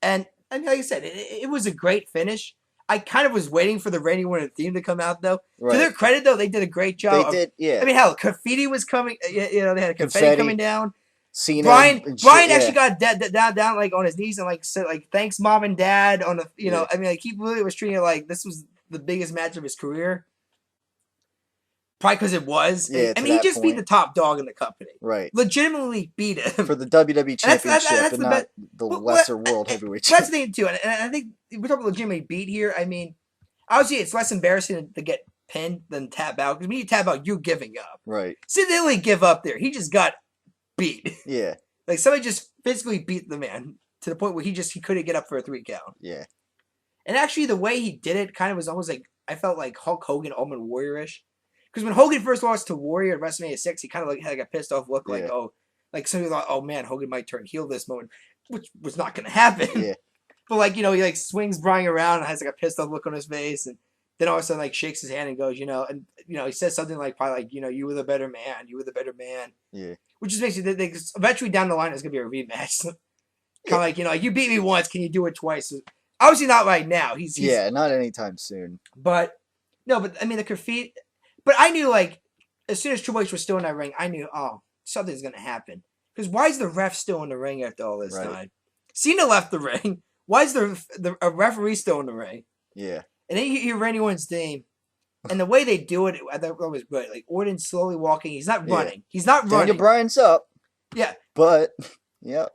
And I mean, like I said, it was a great finish. I kind of was waiting for the Randy Orton theme to come out, though. To their credit, though, they did a great job. They did, yeah. I mean, hell, confetti was coming. They had confetti coming down. Cena, Brian actually got down like on his knees and like said like thanks mom and dad on the I mean like he really was treating it like this was the biggest match of his career. Probably because it was. Yeah, I mean he just beat the top dog in the company. Right. Legitimately beat him. For the WWE Championship and not the lesser World Heavyweight Championship. That's the thing too, and I think we're talking legitimately beat here. I mean, obviously it's less embarrassing to get pinned than tap out because when you tap out, you're giving up. Right. So they didn't give up there. He just got beat. Yeah. Like somebody just physically beat the man to the point where he couldn't get up for a 3 count. Yeah. And actually the way he did it kind of was almost like I felt like Hulk Hogan, Ultimate Warrior-ish. Because when Hogan first lost to Warrior at WrestleMania 6, he kind of like had like a pissed off look like somebody thought, oh man, Hogan might turn heel this moment, which was not gonna happen. Yeah. But like, he like swings Brian around and has like a pissed off look on his face and then all of a sudden, like, shakes his hand and goes, he says something like, probably like, you were the better man. You were the better man. Yeah. Which just makes you think eventually down the line, it's going to be a rematch. Kind of like, you beat me once. Can you do it twice? Obviously not right now. He's not anytime soon. But, no, but I mean, the graffiti. But I knew, like, as soon as Triple H was still in that ring, I knew, oh, something's going to happen. Because why is the ref still in the ring after all this time? Cena left the ring. Why is the referee still in the ring? Yeah. And then you hear Randy Orton's name, and the way they do it, I thought was great. Like Orton slowly walking, he's not running. He's not running. Daniel Bryan's up. Yeah, but yeah.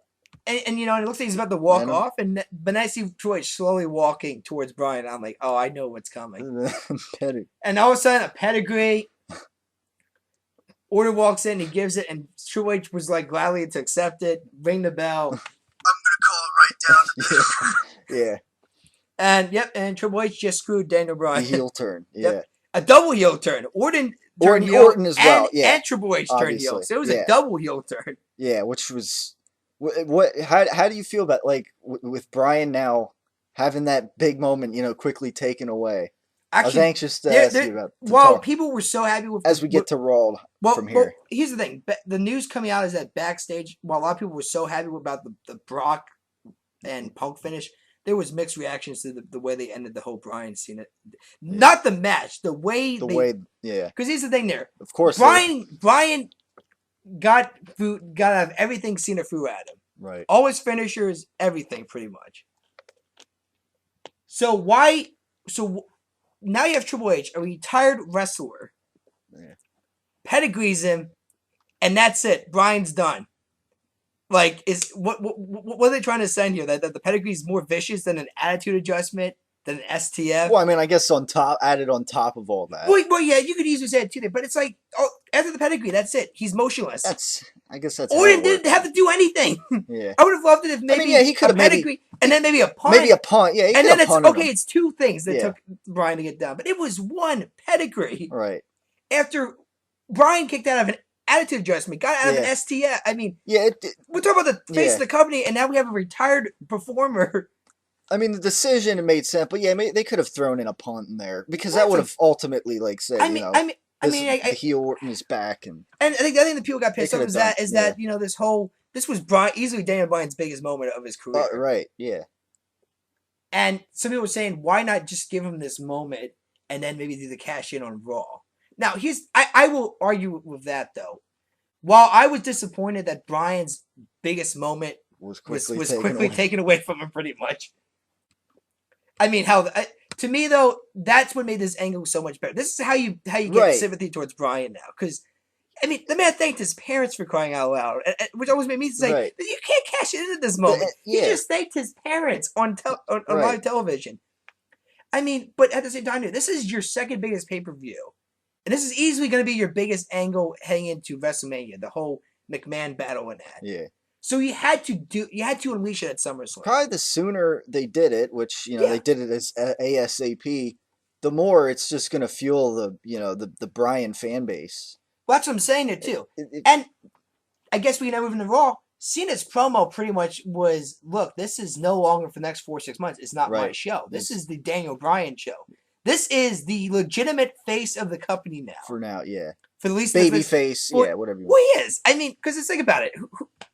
And it looks like he's about to walk off, but then I see Troy slowly walking towards Bryan. I'm like, oh, I know what's coming. And all of a sudden, a pedigree. Orton walks in, he gives it, and Triple H was like gladly to accept it, ring the bell. I'm going to call it right down the middle. Yeah. And Triple H just screwed Daniel Bryan. The heel turn. Yeah. Yep. A double heel turn. Orton turned heel. Orton as well. And Triple H turned heel. Obviously. So it was a double heel turn. Yeah, which was what? How do you feel about with Bryan now having that big moment? Quickly taken away. Actually, I was anxious to ask you about. Well, people were so happy with as we get to Raw from here. Well, here's the thing: the news coming out is that backstage, while a lot of people were so happy about the Brock and Punk finish, there was mixed reactions to the way they ended the whole Bryan Cena. Not the match, the way. Because here's the thing: there, of course, Bryan got out of everything Cena threw at him. Right. All his finishers, everything, pretty much. So why? So now you have Triple H, a retired wrestler, pedigrees him, and that's it. Bryan's done. Like, what are they trying to send here? That the pedigree is more vicious than an attitude adjustment, than an STF? Well, I mean, I guess added on top of all that. Well, yeah, you could easily say it too, but it's like, after the pedigree, that's it. He's motionless. I guess that's. Orton didn't have to do anything. Yeah. I would have loved it if maybe he could have pedigree and then maybe a punt. Maybe a punt. Yeah. And then it's two things that took Bryan to get done, but it was one pedigree. Right. After Bryan kicked out of an attitude adjustment, got out of an STF. I mean, we're talking about the face of the company, and now we have a retired performer. I mean, the decision made sense, but they could have thrown in a punt in there because that would have ultimately said, the heel Orton is back, and I think the thing that people got pissed off is that this was easily Daniel Bryan's biggest moment of his career, right? Yeah, and some people were saying, why not just give him this moment and then maybe do the cash in on Raw? Now, I will argue with that though. While I was disappointed that Bryan's biggest moment was quickly taken away from him, pretty much. I mean, to me though, that's what made this angle so much better. This is how you get sympathy towards Bryan now, because I mean, the man thanked his parents for crying out loud, which always made me say, you can't cash it in at this moment. He just thanked his parents on live television. I mean, but at the same time, this is your second biggest pay-per-view. And this is easily going to be your biggest angle heading into WrestleMania, the whole McMahon battle and that. Yeah. So you had to unleash it at SummerSlam. Probably the sooner they did it, which they did it as ASAP, the more it's just going to fuel the Bryan fan base. Well, that's what I'm saying there too. And I guess we can now move into Raw. Cena's promo pretty much was, look, this is no longer for the next 4 or 6 months. It's not my show. This is the Daniel Bryan show. This is the legitimate face of the company now. For now, yeah. For the least baby face, whatever you want. Well, he is. I mean, because think about it.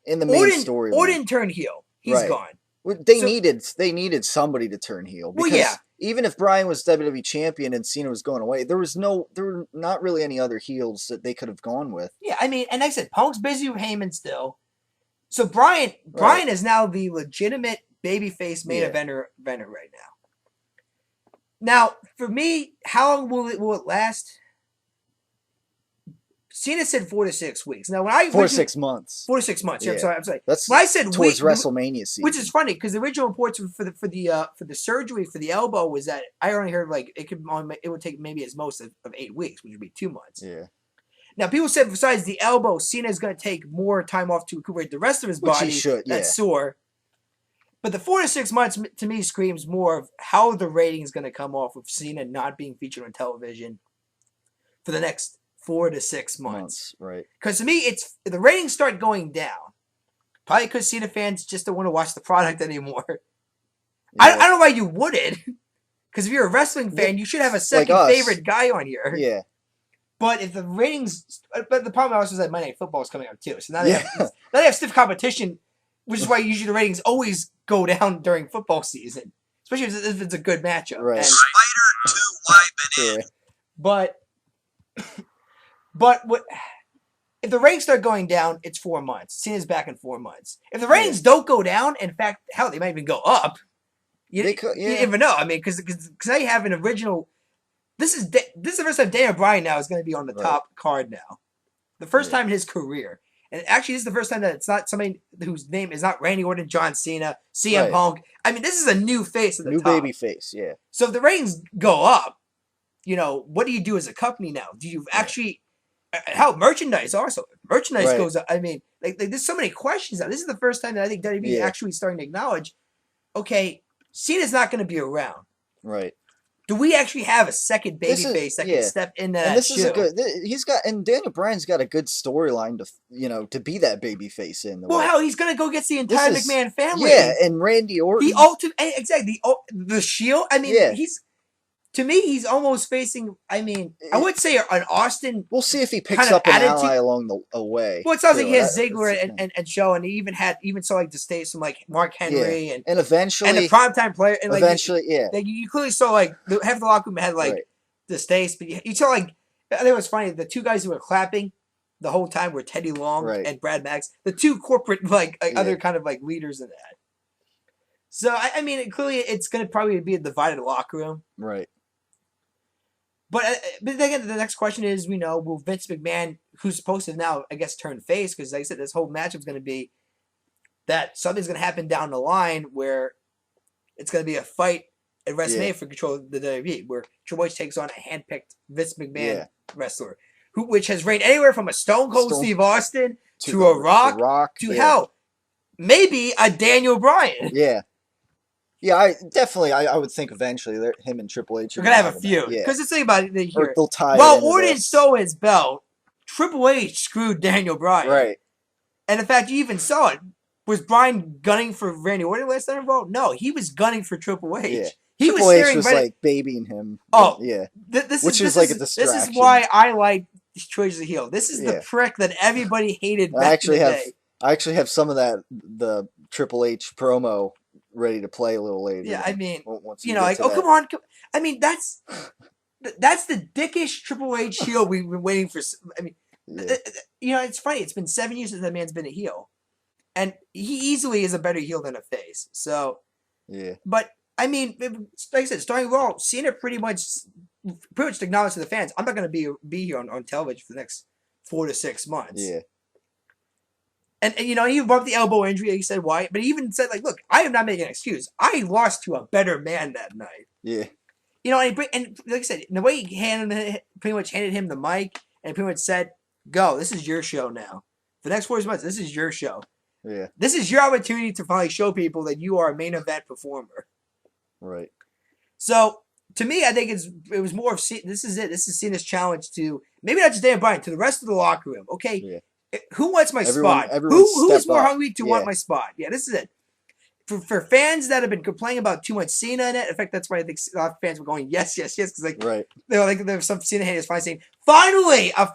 In the main story, Orton turned heel. He's gone. Well, they needed somebody to turn heel. Because even if Bryan was WWE champion and Cena was going away, there were not really any other heels that they could have gone with. Yeah, I mean, and like I said, Punk's busy with Heyman still. So Bryan is now the legitimate babyface main eventer right now. Now, for me, how long will it last? Cena said 4 to 6 weeks. Now, when 4 to 6 months. 4 to 6 months. Yeah. I'm sorry. That's when I said towards WrestleMania season, which is funny because the original reports for the surgery for the elbow was that I only heard it would take maybe as most of 8 weeks, which would be 2 months. Yeah. Now, people said besides the elbow, Cena is going to take more time off to recuperate the rest of his body. Which he should. That's sore. But the 4 to 6 months to me screams more of how the rating is going to come off with Cena not being featured on television for the next 4 to 6 months. Right. Because to me, it's the ratings start going down. Probably because Cena fans just don't want to watch the product anymore. Yeah. I don't know why you wouldn't. Because if you're a wrestling fan, you should have a second favorite guy on here. Yeah. But if the ratings, but the problem also is that Monday Night Football is coming up too. So now they have stiff competition, which is why usually the ratings always go down during football season, especially if it's a good matchup. Right. Spider 2 wiping in. But what if the ratings start going down? It's 4 months. Cena's back in 4 months. If the ratings don't go down, in fact, hell, they might even go up. You never know. I mean, because now you have an original. This is the first time Daniel Bryan now is going to be on the top card now. The first time in his career. And actually, this is the first time that it's not somebody whose name is not Randy Orton, John Cena, CM Punk. I mean, this is a new face of the top. New baby face, yeah. So if the ratings go up, what do you do as a company now? Do you actually Hell, merchandise also. Merchandise Right. goes up. I mean, like there's so many questions now. This is the first time that I think WWE is Yeah. actually starting to acknowledge, okay, Cena's not going to be around. Right. Do we actually have a second This is- babyface that yeah. can step into And that this is a shoe? good. He's got, and Daniel Bryan's got a good storyline to be that babyface in. Well, hell, he's going to go get the entire This is- McMahon family. Yeah, and Randy Orton. The ultimate, exactly, the Shield. I mean, Yeah. to me, he's almost facing. I mean, I would say an Austin. We'll see if he picks kind of up an attitude- ally along the way. Well, it sounds like he has That's Ziggler the thing. and Show, and he even saw like the states from like Mark Henry And eventually, and the primetime player, and like eventually, yeah. like you clearly saw like half the locker room had like Right. the states, but you saw like I think it was funny. The two guys who were clapping the whole time were Teddy Long Right. and Brad Max, the two corporate Yeah. other kind of like leaders in that. So I mean, clearly it's going to probably be a divided locker room. Right. But again, the next question is, will Vince McMahon, who's supposed to now, I guess, turn face, because like I said, this whole matchup's going to be that something's going to happen down the line where it's going to be a fight at WrestleMania for control of the WWE, where Triple H takes on a handpicked Vince McMahon wrestler, which has reigned anywhere from a Stone Cold Steve Austin to a Rock to hell, maybe a Daniel Bryan. Yeah. Yeah, I would think eventually him and Triple H are We're going to have a feud. Yeah. Because the thing about it here, Or they'll tie while it into Orton this. stole his belt, Triple H screwed Daniel Bryan. Right. And in fact, you even saw it. Was Bryan gunning for Randy Orton last time involved? No, he was gunning for Triple H. Yeah. He Triple was H staring was right like babying him. Oh, yeah. This is like a This is distraction. why I like Triple H as a heel. This is the prick that everybody hated back in the day. I actually have some of the Triple H promo ready to play a little later. Yeah, I mean, once like, to oh, that. come on. I mean, that's the dickish Triple H heel we've been waiting for. I mean, it's funny. It's been 7 years since that man's been a heel. And he easily is a better heel than a face. So, yeah. But, I mean, like I said, starting Raw, Cena pretty much acknowledged to the fans, I'm not going to be here on television for the next 4 to 6 months. Yeah. And he bumped the elbow injury, he said why, but he even said, like, look, I am not making an excuse. I lost to a better man that night. Yeah. And like I said, the way he pretty much handed him the mic and pretty much said, go, this is your show now. For the next 4 months, this is your show. Yeah. This is your opportunity to finally show people that you are a main event performer. Right. So, to me, I think it was more of, this is it. This is Cena's challenge to, maybe not just Dan Bryan, to the rest of the locker room. Okay, Yeah. Who wants my spot? Everyone Who is more up. hungry to want my spot? Yeah, this is it. For fans that have been complaining about too much Cena in it, in fact, that's why I think a lot of fans were going, yes, yes, yes, because there's some Cena haters finally saying, finally, a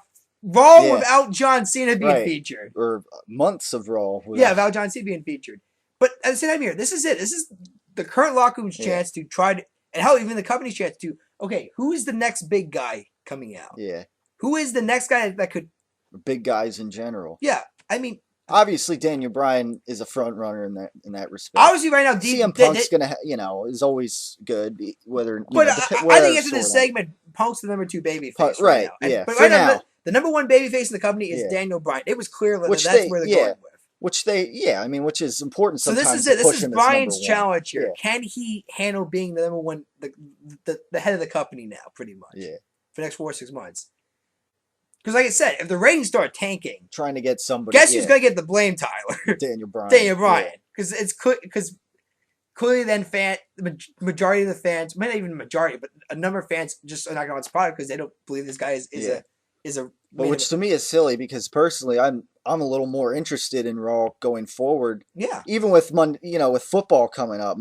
Raw without John Cena being featured. Or months of Raw. Without John Cena being featured. But at the same time here, this is it. This is the current locker room's chance to try to, and hell, even the company's chance to, okay, who is the next big guy coming out? Yeah. Who is the next guy that could... Big guys in general. Yeah, I mean... Obviously, Daniel Bryan is a front runner in that respect. Obviously, right now, CM Punk's gonna, is always good. Whether, but I think after this segment, Punk's the number 2 babyface. Right. Now. Yeah. But for right now, the number 1 babyface in the company is Daniel Bryan. It was clear that that's where they're going with. Which is important. So sometimes this is it. to push This is him as Bryan's number challenge here. Yeah. Can he handle being the number 1, the head of the company now, pretty much? Yeah. For the next 4 or 6 months. Because, like I said, if the ratings start tanking, trying to get somebody. Guess who's going to get the blame, Tyler? Daniel Bryan. Daniel Bryan. Because clearly then the majority of the fans, maybe not even the majority, but a number of fans just are not going to watch the product because they don't believe this guy is a. But which to me is silly because personally I'm a little more interested in Raw going forward. Yeah. Even with with football coming up,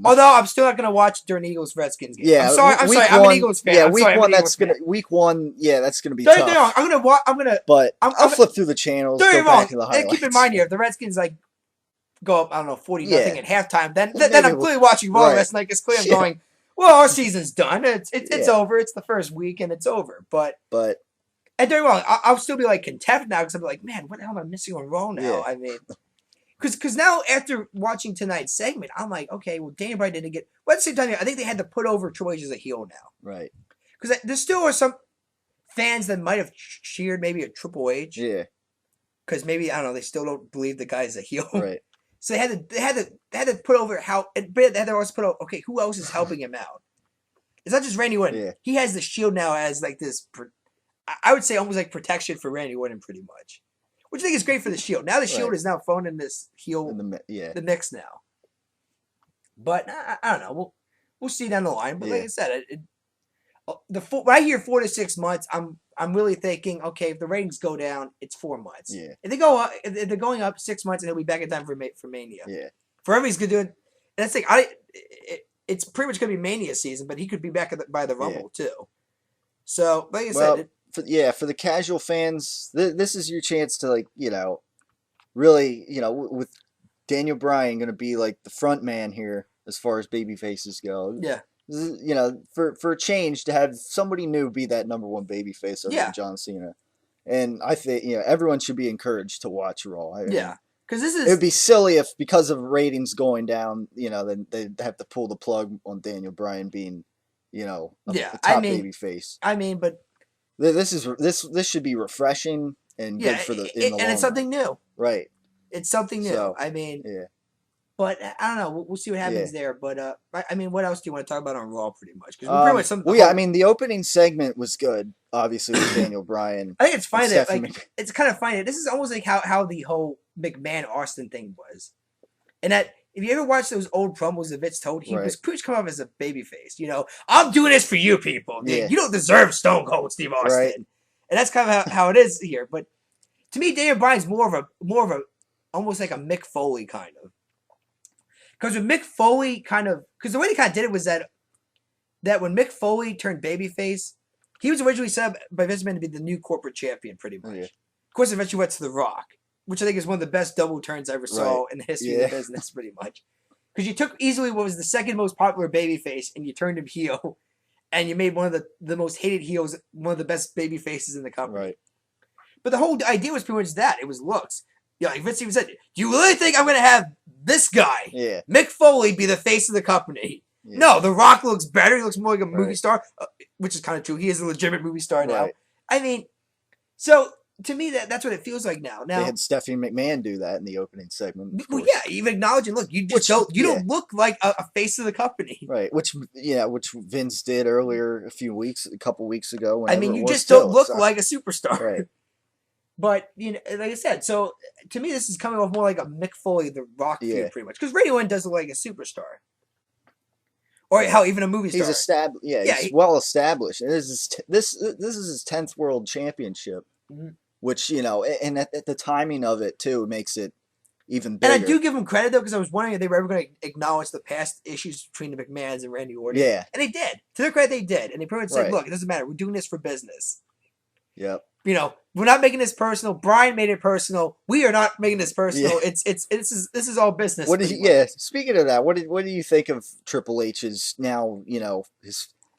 Although I'm still not going to watch during Eagles Redskins game. Yeah. I'm sorry. I'm an Eagles fan. Yeah. Week one. Yeah, that's gonna be tough. Wrong. I'm gonna. But I'll flip through the channels. Don't get me wrong. To the highlights. Keep in mind here, if the Redskins go up, I don't know, 40-0 at halftime, then I'm clearly watching Raw last night because clearly I'm going, well, our season's done. It's over. It's the first week and it's over. But. And don't get me wrong, I'll still be contempt now because I'm like, man, what the hell am I missing on Raw now? Yeah. I mean, because now after watching tonight's segment, I'm like, okay, well, Daniel Bryan didn't get. But at the same time, I think they had to put over Triple H as a heel now. Right. Because there still are some fans that might have cheered maybe a Triple H. Yeah. Because maybe, I don't know, they still don't believe the guy's a heel. Right. So they had to put over but they had to also put over, okay, who else is helping him out? It's not just Randy Orton. Yeah. He has the Shield now as this. I would say almost like protection for Randy Orton, pretty much. Which I think is great for the Shield. Now the Shield Right. is now thrown in this heel In the mix now. But I don't know. We'll see down the line. But like I said, when I hear 4 to 6 months, I'm really thinking, okay, if the ratings go down, it's 4 months. Yeah. If they go up, if they're going up 6 months, and he'll be back in time for Mania. Yeah. Forever he's gonna do it. And that's like it's pretty much gonna be Mania season, but he could be back by the Rumble too. So like I said, for the casual fans, this is your chance to, like, really, with Daniel Bryan going to be like the front man here as far as baby faces go. Yeah. For a change to have somebody new be that number one baby face over John Cena. And I think, everyone should be encouraged to watch Raw. Because it would be silly if, because of ratings going down, then they'd have to pull the plug on Daniel Bryan being, a top baby face. I mean, but this should be refreshing and good for the in the long and it's something new. Right. It's something new. So, But I don't know. We'll see what happens there. But I mean, what else do you want to talk about on Raw? Pretty much, because pretty much I mean, the opening segment was good. Obviously, with Daniel Bryan. I think it's funny that it's kind of funny. This is almost like how the whole McMahon Austin thing was, and that if you ever watch those old promos that Vince told, he was pretty much come off as a babyface. I'm doing this for you people. Yeah. You don't deserve Stone Cold Steve Austin, right. And that's kind of how it is here. But to me, Daniel Bryan's more of a almost like a Mick Foley kind of. Because with Mick Foley because the way they kind of did it was that when Mick Foley turned babyface, he was originally set up by Vince McMahon to be the new corporate champion, pretty much. Yeah. Of course, eventually went to The Rock, which I think is one of the best double turns I ever saw in the history of the business, pretty much. Because you took easily what was the second most popular babyface and you turned him heel, and you made one of the most hated heels, one of the best baby faces in the company. Right. But the whole idea was pretty much that. It was looks. Like Vince even said, do you really think I'm going to have this guy, Mick Foley, be the face of the company? Yeah. No, The Rock looks better. He looks more like a movie star, which is kind of true. He is a legitimate movie star now. I mean, so to me, that's what it feels like now. Now they had Stephanie McMahon do that in the opening segment. Well, yeah, even acknowledging, look, you just don't look like a face of the company, right? Which Vince did earlier a couple weeks ago. I mean, you just don't look like a superstar, right? But like I said, so to me, this is coming off more like a Mick Foley, The Rock feud, pretty much, because Randy Orton does look like a superstar, or hell, even a movie star. He's established. He's well established. And this is his 10th World Championship, which and at the timing of it too makes it even bigger. And I do give him credit though, because I was wondering if they were ever going to acknowledge the past issues between the McMahons and Randy Orton. Yeah, and they did. To their credit, they did, and they pretty much said, "Look, it doesn't matter. We're doing this for business." Yep. We're not making this personal. Brian made it personal. We are not making this personal. Yeah. This is all business. Speaking of that, what do you think of Triple H's now?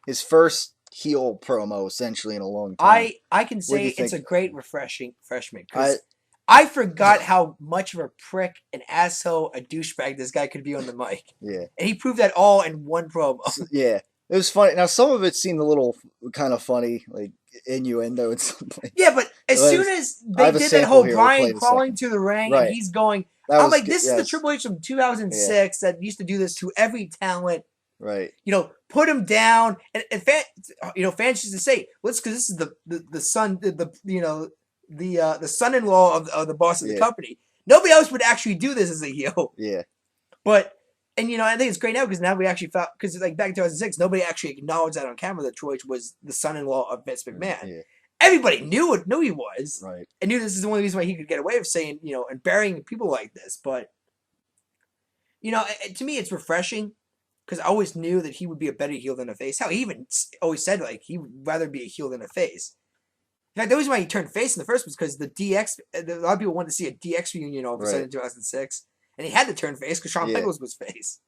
His first heel promo essentially in a long time. I can say it's a great refreshment because I forgot how much of a prick, an asshole, a douchebag this guy could be on the mic. Yeah, and he proved that all in one promo. Yeah. It was funny. Now, some of it seemed a little kind of funny, like innuendo and something. Yeah, but as soon as they did that whole Brian crawling to the ring and he's going, I'm like, this is the Triple H from 2006 that used to do this to every talent. Right. Put him down. And fans used to say, because this is the son, the son-in-law of the boss of the company. Nobody else would actually do this as a heel. Yeah. But. And I think it's great now because now we actually found, because like back in 2006, nobody actually acknowledged that on camera that Triple H was the son-in-law of Vince McMahon. Yeah. Everybody knew he was, right? And knew this is the only reason why he could get away with saying, and burying people like this. But to me, it's refreshing because I always knew that he would be a better heel than a face. How he even always said like he would rather be a heel than a face. In fact, the reason why he turned face in the first was because the DX. A lot of people wanted to see a DX reunion all of a sudden in 2006. And he had to turn face because Shawn Michaels was face.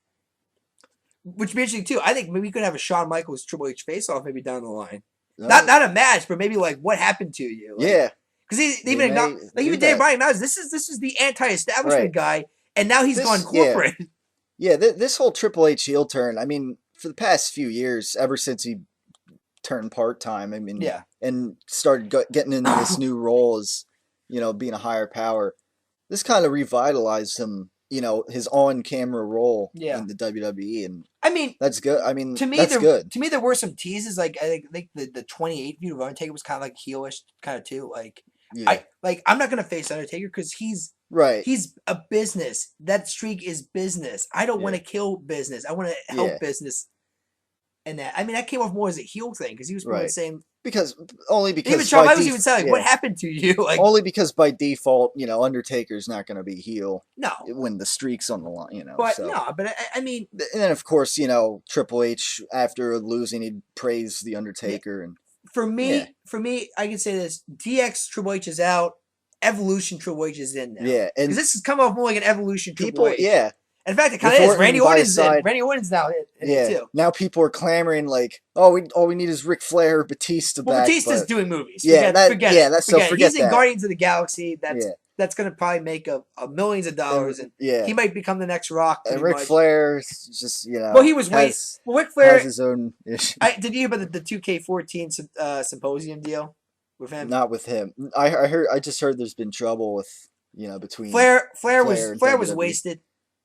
Which would be interesting too. I think maybe we could have a Shawn Michaels Triple H face off maybe down the line. No. Not a match, but maybe like what happened to you. Like, because even Daniel Bryan knows this is the anti-establishment guy, and now he's gone corporate. This whole Triple H heel turn. I mean, for the past few years, ever since he turned part-time, and started getting into this new role as being a higher power, this kind of revitalized him. his on-camera role Yeah. in the WWE, and I mean, that's good. I mean, to me, that's good. To me, there were some teases. Like I think the 28 feud of Undertaker was kind of like heelish, kind of too. Like Yeah, I'm not gonna face Undertaker because he's right. a business. That streak is business. I don't want Yeah. to kill business. I want to Yeah. help business. And that came off more as a heel thing because he was Right. saying Because even Shawn by Michaels even said like, "What happened to you?" Like only because by default, Undertaker's not going to be heel no, when the streak's on the line, but so. no, but I mean, And then of course, Triple H after losing, he'd praise the Undertaker, and for me, I can say this: DX Triple H is out. Evolution Triple H is in now. yeah, and Because this has come off more like an Evolution Triple people, H. yeah, In fact, it kind of is. Orton Randy by Orton's his in. side. Randy Orton's now in it too. now people are clamoring like, oh, all we need is Ric Flair, Batista Well, back. Batista's but, doing movies. Yeah, Forget it. forget He's in that. Guardians of the Galaxy. Yeah. That's going to probably make a millions of dollars, and yeah, he might become the next Rock. and Ric Flair is just Well, he was Ric Flair has his own issue. Did you hear about the 2K14 symposium deal with him? Not with him. I just heard there's been trouble with between Flair was WWE. wasted.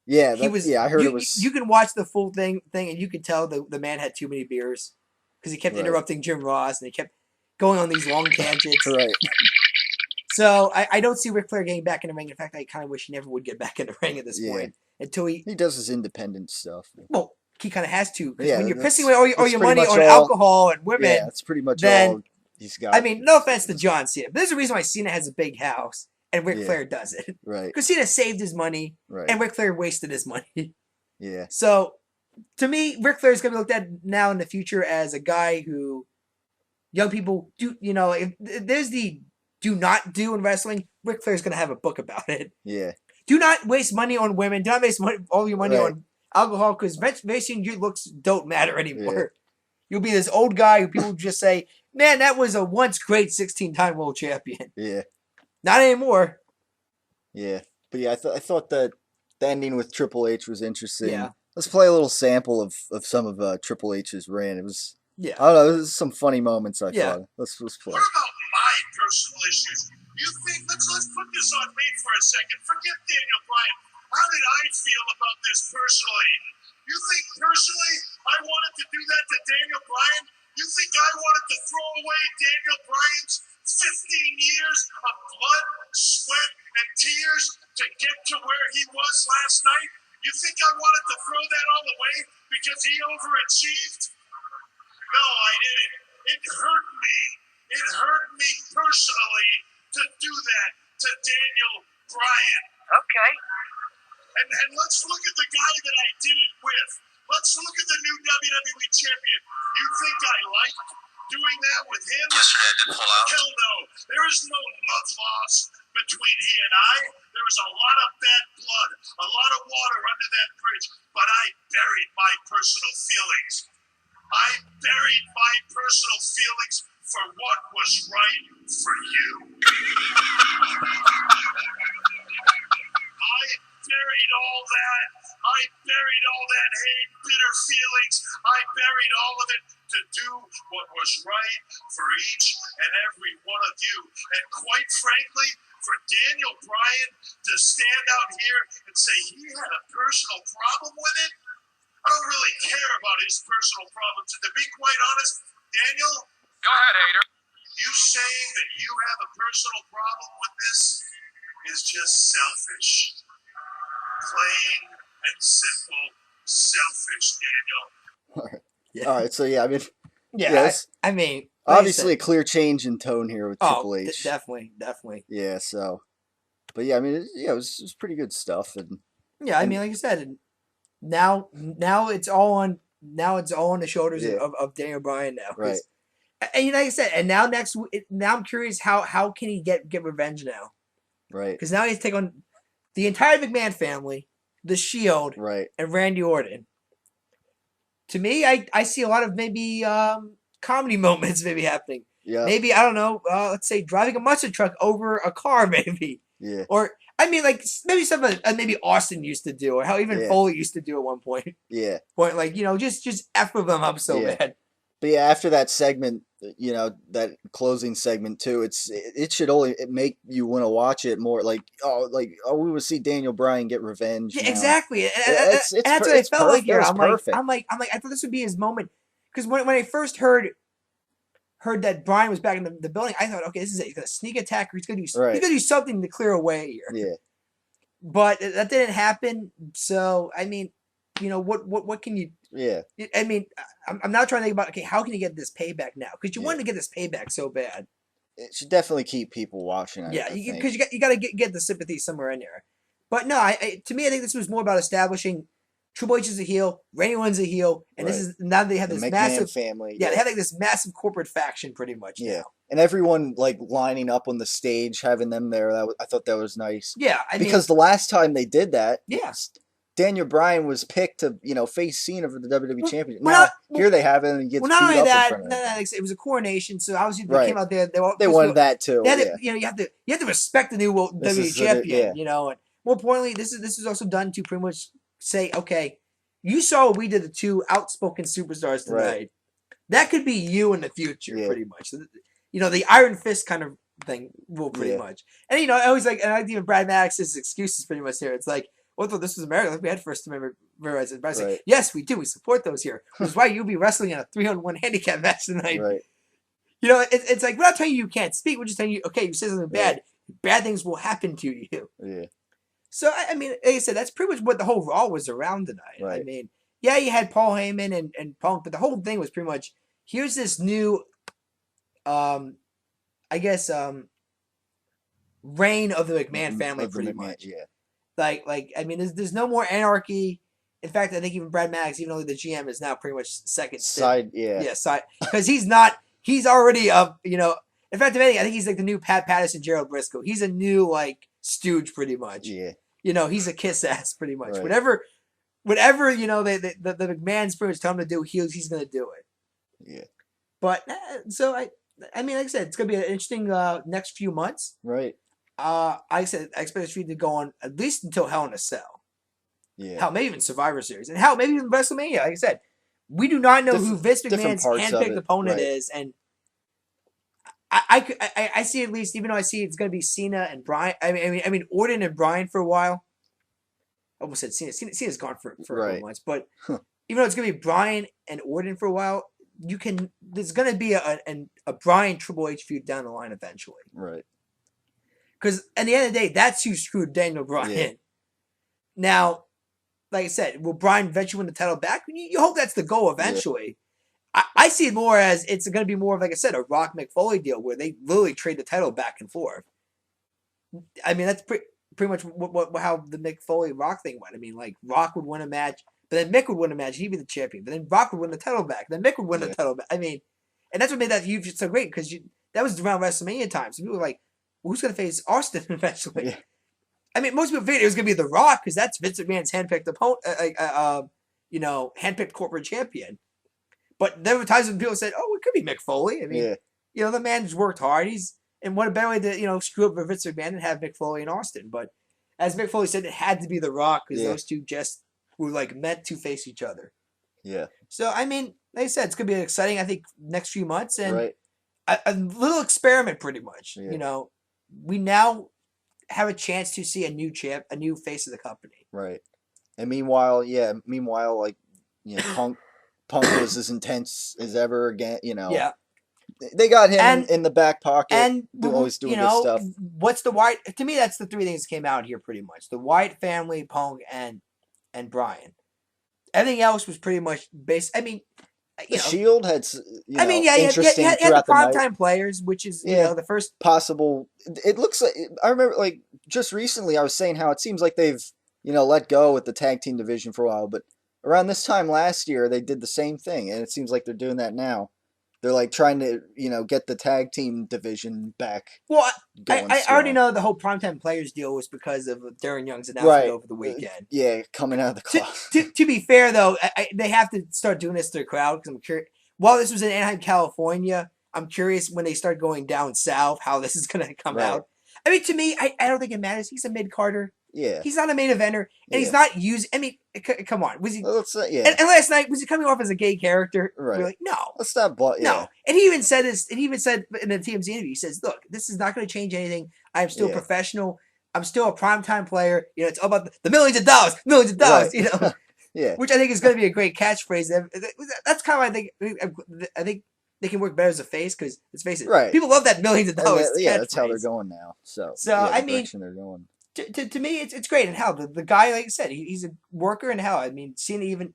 Yeah, I heard you, it was. You can watch the full thing, and you can tell the man had too many beers because he kept interrupting Jim Ross, and he kept going on these long tangents. Right. So I don't see Ric Flair getting back in the ring. In fact, I kind of wish he never would get back in the ring at this point until he does his independent stuff. Well, he kind of has to. Yeah, when you're pissing away all your money on all, alcohol and women, that's pretty much all he's got. I mean, no offense to John Cena, but there's a reason why Cena has a big house and Ric Flair doesn't. Right. Because Cena saved his money and Ric Flair wasted his money. Yeah. So, to me, Ric Flair is going to be looked at now in the future as a guy who young people do, if there's the do not do in wrestling, Ric Flair's going to have a book about it. Yeah. Do not waste money on women. Do not waste all your money on alcohol because very soon your looks don't matter anymore. Yeah. You'll be this old guy who people just say, man, that was a once great 16-time world champion. Yeah. Not anymore. Yeah. But yeah, I thought that the ending with Triple H was interesting. Yeah. Let's play a little sample of some of Triple H's reign. It was, I don't know, there's some funny moments I thought. Let's play. What about my personal issues? You think, let's put this on me for a second. Forget Daniel Bryan. How did I feel about this personally? You think personally I wanted to do that to Daniel Bryan? You think I wanted to throw away Daniel Bryan's 15 years of blood, sweat, and tears to get to where he was last night? You think I wanted to throw that all away because he overachieved? No, I didn't. It hurt me. It hurt me personally to do that to Daniel Bryan. Okay. And let's look at the guy that I did it with. Let's look at the new WWE champion. You think I liked doing that with him? Yesterday I did pull out. Hell no. There is no love lost between he and I. There was a lot of bad blood, a lot of water under that bridge, but I buried my personal feelings. I buried my personal feelings for what was right for you. I buried all that. I buried all that hate, bitter feelings. I buried all of it to do what was right for each and every one of you. And quite frankly, for Daniel Bryan to stand out here and say he had a personal problem with it, I don't really care about his personal problems. And to be quite honest, Daniel, go ahead, hater. You saying that you have a personal problem with this is just selfish. Plain and simple selfish, Daniel. All right, so I mean, I mean, obviously a clear change in tone here with Triple H. Definitely. Yeah, so, but yeah, I mean, it was pretty good stuff, and I mean, like I said, now it's all on the shoulders of Daniel Bryan now, right? And like I said, and now I'm curious how can he get revenge now, right? Because now he has to take on the entire McMahon family, the Shield, right, and Randy Orton. To me, I see a lot of maybe comedy moments maybe happening. Yeah. Maybe, I don't know, let's say driving a mustard truck over a car maybe. Yeah. Or, I mean, like, maybe something maybe Austin used to do, or how even Foley used to do at one point. Yeah. Point, like, just F with them up so bad. But yeah, after that segment, that closing segment too, it should only make you want to watch it more. Like, we would see Daniel Bryan get revenge Yeah, now. exactly. And It's that's what I it's felt like perfect. It here. was perfect. I thought this would be his moment because when I first heard that Bryan was back in the building, I thought, okay, this is it. He's gonna sneak attack, or he's gonna Right. do something to clear away here. Yeah. But that didn't happen. So I mean, what can you? Yeah. I mean, I'm now trying to think about, okay, how can you get this payback now? Because you Yeah. wanted to get this payback so bad. It should definitely keep people watching. I think. Because you got to get the sympathy somewhere in there. But no, to me, I think this was more about establishing Triple H is a heel, Randy Orton's a heel, and this Right. is now they have The this McMahon massive family. they have like this massive corporate faction pretty much Yeah. now. And everyone like lining up on the stage, having them there. I thought that was nice. Yeah, Because the last time they did that, yeah. Daniel Bryan was picked to face Cena for the WWE Championship. well, Now here they have it, and he gets Well, not beat only up that, in front of it. it was a coronation, so obviously they Right. came out there. They wanted that too. They had Yeah. to, you have to respect the new This WWE is the- champion. yeah. And more importantly, this is also done to pretty much say, okay, you saw what we did to two outspoken superstars tonight. Right. That could be you in the future, Yeah. pretty much. The Iron Fist kind of thing will pretty Yeah. much. And I always and I like even Brad Maddox's excuses pretty much here. It's like, well, I thought this was America. Like we had First Amendment rights. But I was Right. like, yes, we do. We support those here. Which is why you'll be wrestling in a 3-on-1 handicap match tonight. Right. It's like, we're not telling you can't speak. We're just telling you, okay, you say something bad. Right. Bad things will happen to you. Yeah. So, I mean, like I said, that's pretty much what the whole Raw was around tonight. Right. I mean, yeah, you had Paul Heyman and Punk, but the whole thing was pretty much, here's this new, reign of the McMahon family, pretty much. Yeah. Like I mean, there's no more anarchy. In fact, I think even Brad Maddox, even though the GM is now pretty much second Side. Yeah. yeah, side, because he's already in fact, if anything, I think he's like the new Pat Patterson, Gerald Briscoe. He's a new stooge, pretty much. Yeah. He's a kiss ass, pretty much. Right. Whatever, the McMahon's pretty much tell him to do, he's gonna do it. Yeah. But so I mean, like I said, it's gonna be an interesting next few months. Right. I expect this feud to go on at least until Hell in a Cell. Yeah. Hell, maybe even Survivor Series, and hell, maybe even WrestleMania. Like I said, we do not know who Vince McMahon's handpicked opponent is, and I see at least, even though I see it's going to be Cena and Bryan. I mean Orton and Bryan for a while. I almost said Cena. Cena's gone for a couple months, but even though it's going to be Bryan and Orton for a while, there's going to be a Bryan Triple H feud down the line eventually. Right. Because at the end of the day, that's who screwed Daniel Bryan. Yeah. Now, like I said, will Bryan eventually win the title back? You hope that's the goal eventually. Yeah. I see it more as it's going to be more of, like I said, a Rock McFoley deal where they literally trade the title back and forth. I mean, that's pretty much how the McFoley Rock thing went. I mean, like Rock would win a match, but then Mick would win a match, he'd be the champion. But then Rock would win the title back, then Mick would win the title back. I mean, and that's what made that feud so great because that was around WrestleMania time. So people were like, well, who's going to face Austin eventually? Yeah. I mean, most people figured it was going to be The Rock because that's Vince McMahon's handpicked opponent, handpicked corporate champion. But there were times when people said, "Oh, it could be Mick Foley." I mean, the man's worked hard. And what a better way to screw up for Vince McMahon and have Mick Foley in Austin. But as Mick Foley said, it had to be The Rock because those two just were meant to face each other. Yeah. So I mean, like I said, it's going to be exciting. I think next few months and right. a little experiment, pretty much. Yeah. We now have a chance to see a new face of the company. Right. And meanwhile, Punk was as intense as ever again, Yeah. They got him in the back pocket and always doing good stuff. What's the Wyatt? To me, that's the three things that came out here pretty much. The Wyatt family, Punk, and Bryan. Everything else was pretty much based. I mean, the Shield had, you had the primetime players, which is the first possible. It looks like I remember just recently I was saying how it seems like they've let go with the tag team division for a while, but around this time last year they did the same thing, and it seems like they're doing that now. They're trying to get the tag team division back. Well, I already know the whole primetime players deal was because of Darren Young's announcement over the weekend. Yeah, coming out of the club. To be fair though, they have to start doing this to the crowd because I'm curious. While this was in Anaheim, California, I'm curious when they start going down south how this is going to come out. I mean, to me, I don't think it matters. He's a mid-carder. Yeah. He's not a main eventer, and he's not using. I mean, come on, was he? Yeah. And last night, was he coming off as a gay character? Right. We're like, no. Let's not. Yeah. No. And he even said this. And he even said in the TMZ interview, he says, "Look, this is not going to change anything. I'm still professional. I'm still a primetime player. You know, it's all about the millions of dollars, millions of dollars. You know." Yeah. Which I think is going to be a great catchphrase. That's kind of I think they can work better as a face because let's face it, people love that millions of dollars. That's how they're going now. So I mean, they're going. To me, it's great. And hell, the guy, like I said, he's a worker. And hell, I mean, seeing even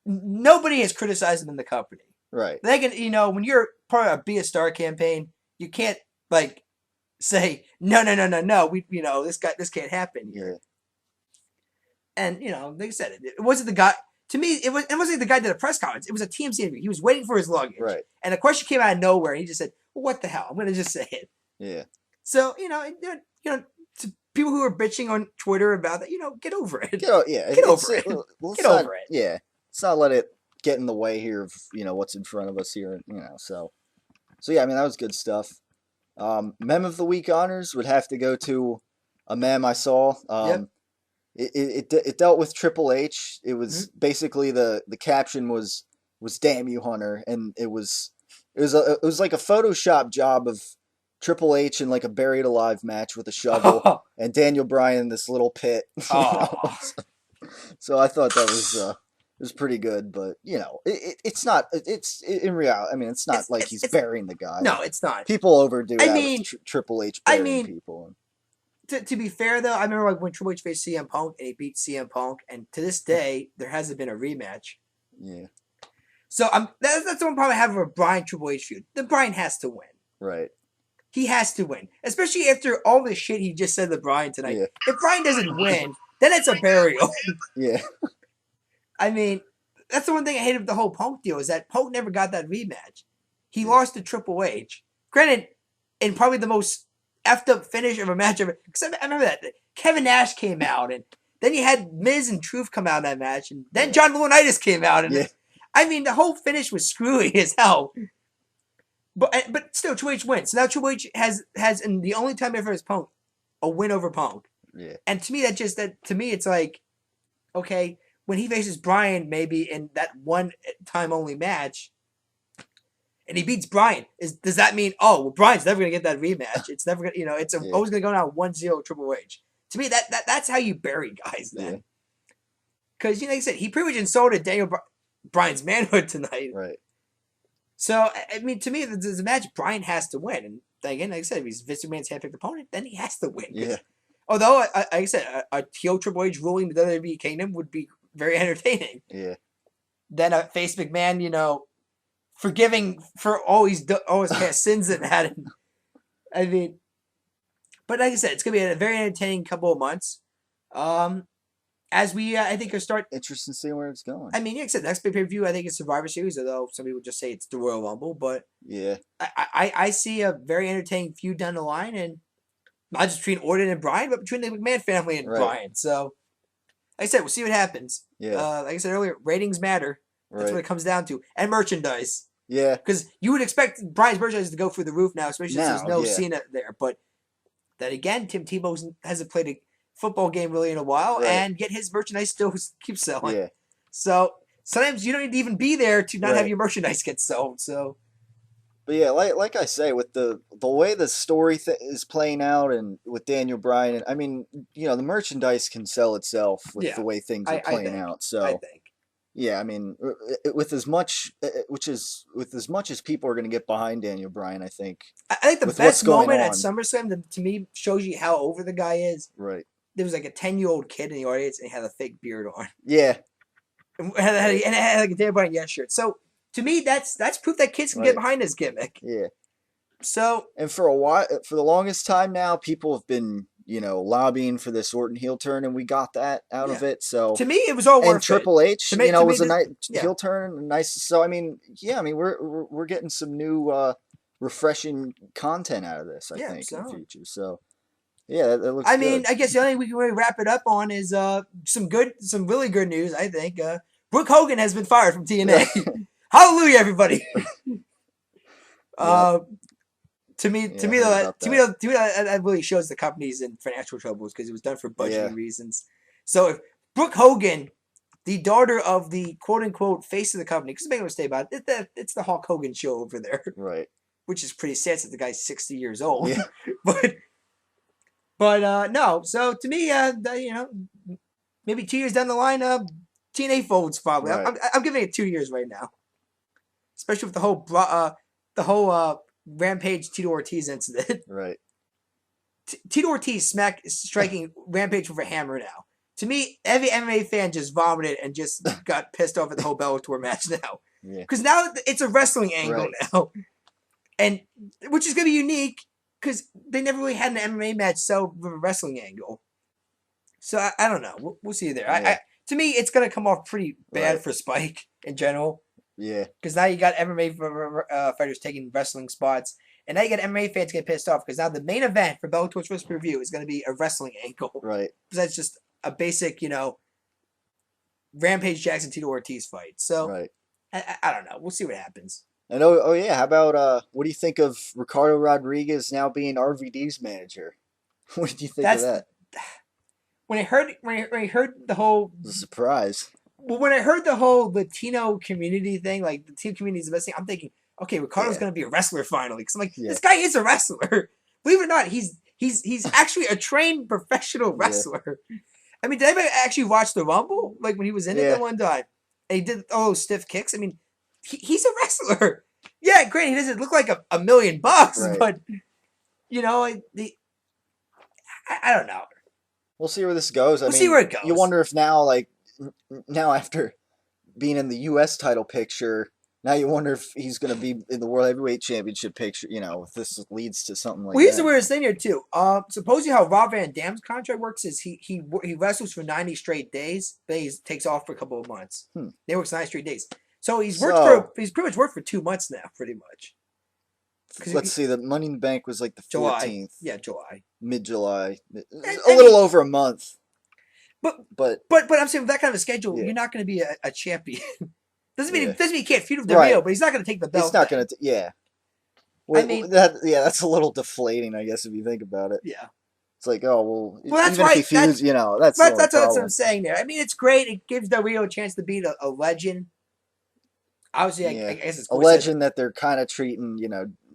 nobody has criticized him in the company. Right. They can, you know, when you're part of a Be a Star campaign, you can't like say no. We, you know, this can't happen here. Yeah. And you know, like I said, it wasn't the guy. To me, it wasn't the guy that did a press conference. It was a TMZ interview. He was waiting for his luggage. Right. And the question came out of nowhere. And he just said, well, "What the hell? I'm going to just say it." Yeah. So you know, to people who are bitching on Twitter about that, you know, get over it. Get over it. Get over it. Yeah. Let's not let it get in the way here of, you know, what's in front of us here. You know, so yeah. I mean, that was good stuff. Mem of the week honors would have to go to a mem I saw. It dealt with Triple H. It was basically the caption was "Damn you, Hunter," and it was like a Photoshop job of Triple H in like a buried alive match with a shovel and Daniel Bryan in this little pit. So I thought that was pretty good, but you know, it's not. It's in reality. I mean, it's not like he's burying the guy. No, it's not. People overdo that with Triple H burying people. To be fair, though, I remember like when Triple H faced CM Punk and he beat CM Punk, and to this day there hasn't been a rematch. Yeah. So that's the one problem I have with a Bryan Triple H feud. The Bryan has to win. Right. He has to win, especially after all the shit he just said to Bryan tonight. Yeah. If Bryan doesn't win, then it's a burial. Yeah. I mean, that's the one thing I hated with the whole Punk deal is that Punk never got that rematch. He lost to Triple H. Granted, in probably the most effed up finish of a match ever. Because I remember that Kevin Nash came out, and then you had Miz and Truth come out in that match, and then John Laurinaitis came out, and I mean the whole finish was screwy as hell. But still, Triple H wins. So now Triple H has in the only time ever has Punk a win over Punk. Yeah. And to me, it's like, okay, when he faces Bryan, maybe in that one time only match, and he beats Bryan, does that mean, oh, well, Bryan's never gonna get that rematch? It's never gonna, you know, it's always gonna go down 1-0 Triple H. To me, that's how you bury guys then. Because, you know, like I said, he pretty much insulted Daniel Bryan's manhood tonight. Right. So, I mean, to me, the match, Bryan has to win. And again, like I said, if he's Vince McMahon's handpicked opponent, then he has to win. Yeah. Although, like I said, a heel Triple H ruling the WWE Kingdom would be very entertaining. Yeah. Then a face McMahon, you know, forgiving for all his past sins and that. I mean, but like I said, it's going to be a very entertaining couple of months. As we, I think, are start. Interesting to see where it's going. I mean, like I said, next pay-per-view, I think it's Survivor Series, although some people just say it's the Royal Rumble. But yeah, I see a very entertaining feud down the line, and not just between Orton and Bryan, but between the McMahon family and Bryan. So, like I said, we'll see what happens. Yeah. Like I said earlier, ratings matter. That's what it comes down to, and merchandise. Yeah. Because you would expect Bryan's merchandise to go through the roof now, especially since there's no Cena there. But then again, Tim Tebow hasn't played a football game really in a while, and yet his merchandise still keeps selling. Yeah. So sometimes you don't need to even be there to not have your merchandise get sold. So. But yeah, like I say, with the way the story is playing out, and with Daniel Bryan, I mean, you know, the merchandise can sell itself with the way things are playing out. So I think. Yeah, I mean, with as much as people are going to get behind Daniel Bryan, I think. I think the best moment at SummerSlam, to me, shows you how over the guy is. Right. There was like a 10-year-old kid in the audience, and he had a fake beard on. Yeah. And it had like a Daniel Bryan shirt. So to me, that's proof that kids can get behind his gimmick. Yeah. So. And for a while, for the longest time now, people have been, you know, lobbying for this Orton heel turn, and we got that out of it. So to me, it was all worth it. And Triple H, you know, was a nice heel turn, nice. So I mean, we're getting some new, refreshing content out of this. I think in the future. So yeah, that looks. I mean, I guess the only thing we can really wrap it up on is some really good news. I think Brooke Hogan has been fired from TNA. Hallelujah, everybody. To me, Yeah, I heard about that really shows the company's in financial troubles because it was done for budgeting Yeah. reasons. So if Brooke Hogan, the daughter of the quote unquote face of the company, because make no mistake about it, it's the Hulk Hogan show over there, Right. which is pretty sad since the guy's 60 years old. Yeah. but no. So to me, maybe 2 years down the line, TNA folds probably. Right. I'm giving it 2 years right now, especially with the whole Rampage Tito Ortiz incident. Right. Tito Ortiz striking Rampage with a hammer now. To me, every MMA fan just vomited and just got pissed off at the whole Bellator match now. Yeah. Because now it's a wrestling angle Right. now, and which is going to be unique because they never really had an MMA match so with a wrestling angle. So I don't know. We'll see there. Yeah. To me, it's going to come off pretty bad Right. for Spike in general. Yeah. Because now you got MMA fighters taking wrestling spots. And now you got MMA fans get pissed off because now the main event for Bellator's first pay-per-view is going to be a wrestling angle. Right. Because that's just a basic, Rampage Jackson Tito Ortiz fight. So Right. I don't know. We'll see what happens. And oh yeah, how about what do you think of Ricardo Rodriguez now being RVD's manager? What did you think of that? When I heard the whole It was a surprise. Well, when I heard the whole Latino community thing, like the Latino community is the best thing, I'm thinking, okay, Ricardo's Yeah. going to be a wrestler finally. Because I'm like, Yeah. this guy is a wrestler. Believe it or not, he's actually a trained professional wrestler. I mean, did anybody actually watch the Rumble? Like when he was in it the one time, and he did all those stiff kicks. I mean, he's a wrestler. Yeah, great. He doesn't look like $1 million, Right. but I don't know. We'll see where this goes. We'll see where it goes. You wonder if now after being in the U.S. title picture, now you wonder if he's going to be in the World Heavyweight Championship picture. If this leads to something like Well, here's that. the weirdest thing here too. Supposedly how Rob Van Dam's contract works is he wrestles for 90 straight days, but he takes off for a couple of months. They works 90 straight days. So he's pretty much worked for 2 months now, pretty much. Let's see. The Money in the Bank was like the 14th. July. Yeah, July. Mid-July. A little over a month. But I'm saying with that kind of a schedule, you're not going to be a champion. doesn't mean he can't feud with Del Rio, but he's not going to take the belt. He's not going to. Yeah. Well, that's a little deflating, I guess, if you think about it. Yeah. It's like, oh well, that's even why, if he feuds, that's what I'm saying there. I mean, it's great. It gives Del Rio a chance to beat a legend. Obviously, I guess it's a legend that they're kind of treating,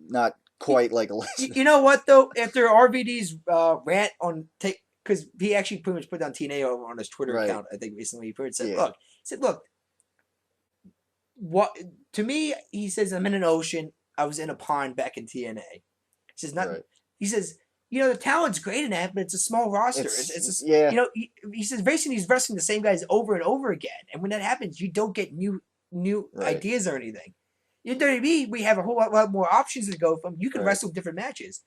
not quite like a legend. You know what though? After RVD's rant on because he actually pretty much put down TNA over on his Twitter account, I think recently. He pretty much said, "Look, what to me?" He says, "I'm in an ocean. I was in a pond back in TNA." He says, "Not." He says, the talent's great in that, but it's a small roster. He says basically he's wrestling the same guys over and over again, and when that happens, you don't get new ideas or anything. In WWE, we have a whole lot more options to go from. You can wrestle different matches.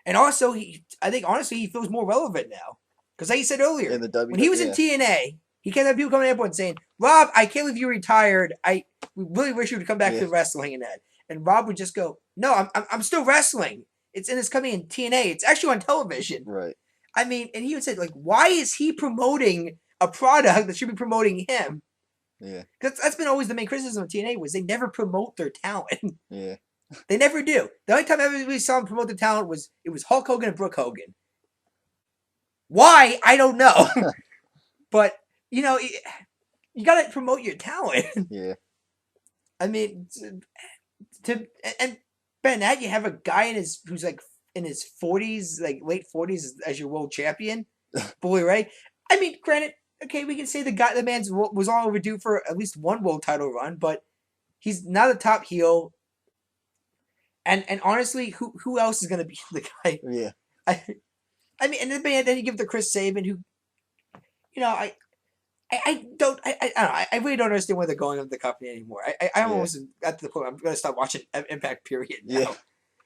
And also, I think honestly, he feels more relevant now. Because like you said earlier, when he was in TNA, he kept having people coming to the airport and saying, "Rob, I can't believe you retired. I really wish you would come back to wrestling and that." And Rob would just go, "No, I'm still wrestling. It's coming in TNA. It's actually on television." Right. I mean, and he would say, like, why is he promoting a product that should be promoting him? Yeah. Because that's been always the main criticism of TNA was they never promote their talent. Yeah. They never do. The only time everybody saw him promote their talent was Hulk Hogan and Brooke Hogan. Why? I don't know. But, you got to promote your talent. Yeah. I mean, and Ben, that you have a guy who's like in his 40s, like late 40s as your world champion. Boy, right? I mean, granted, okay, we can say the man was all overdue for at least one world title run, but he's not a top heel. And honestly, who else is going to be the guy? Yeah. I mean, and then you give the Chris Sabin, who, I really don't understand where they're going with the company anymore. I'm almost at the point I'm going to stop watching Impact period now,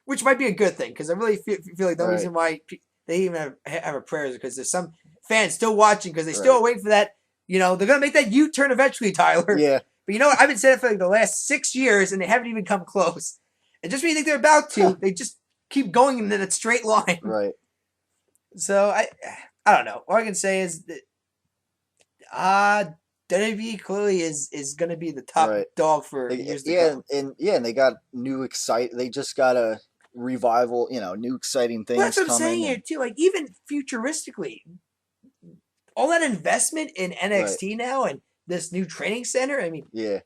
which might be a good thing because I really feel like the reason why they even have a prayer is because there's some fans still watching because they still wait for that. They're going to make that U-turn eventually, Tyler. Yeah. But you know what? I've been saying it for like the last 6 years and they haven't even come close. And just when you think they're about to, they just keep going in that straight line. Right. So I don't know. All I can say is that WWE clearly is going to be the top dog for years to come. And they got new They just got a revival, new exciting Well, things that's what I'm saying coming. here too. Like even futuristically, all that investment in NXT now and this new training center. I mean, Yeah.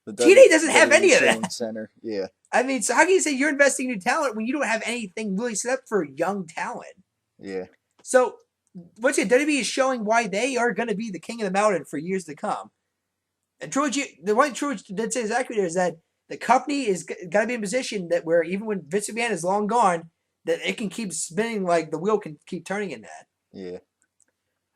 The TNA doesn't have WWE any of Training that. Center. Yeah. I mean, so how can you say you're investing in new talent when you don't have anything really set up for young talent? Yeah. So, once again, WWE is showing why they are going to be the king of the mountain for years to come. And the one Truitt did say is accurate is that the company is got to be in a position that where even when Vince McMahon is long gone, that it can keep spinning, like the wheel can keep turning in that. Yeah.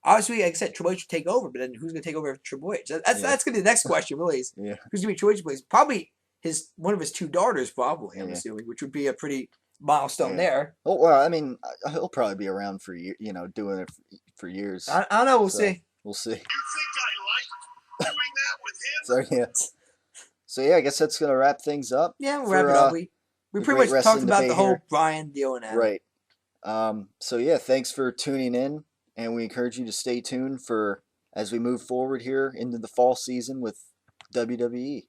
Obviously, like I said, Triple H should take over, but then who's going to take over after Triple H? That's going to be the next question, really. Is Yeah. who's going to be Triple H place? Probably one of his two daughters, probably. I'm Yeah. assuming, which would be a pretty milestone there. Oh well, I mean, he'll probably be around for doing it for years. I don't know. We'll see. We'll see. You think I like doing that with him? So yeah. So yeah, I guess that's gonna wrap things up. Yeah, we'll wrap it up. We the pretty Great much talked Wrestling about the Debate whole here. Bryan deal and that. Right. So yeah, thanks for tuning in, and we encourage you to stay tuned for as we move forward here into the fall season with WWE.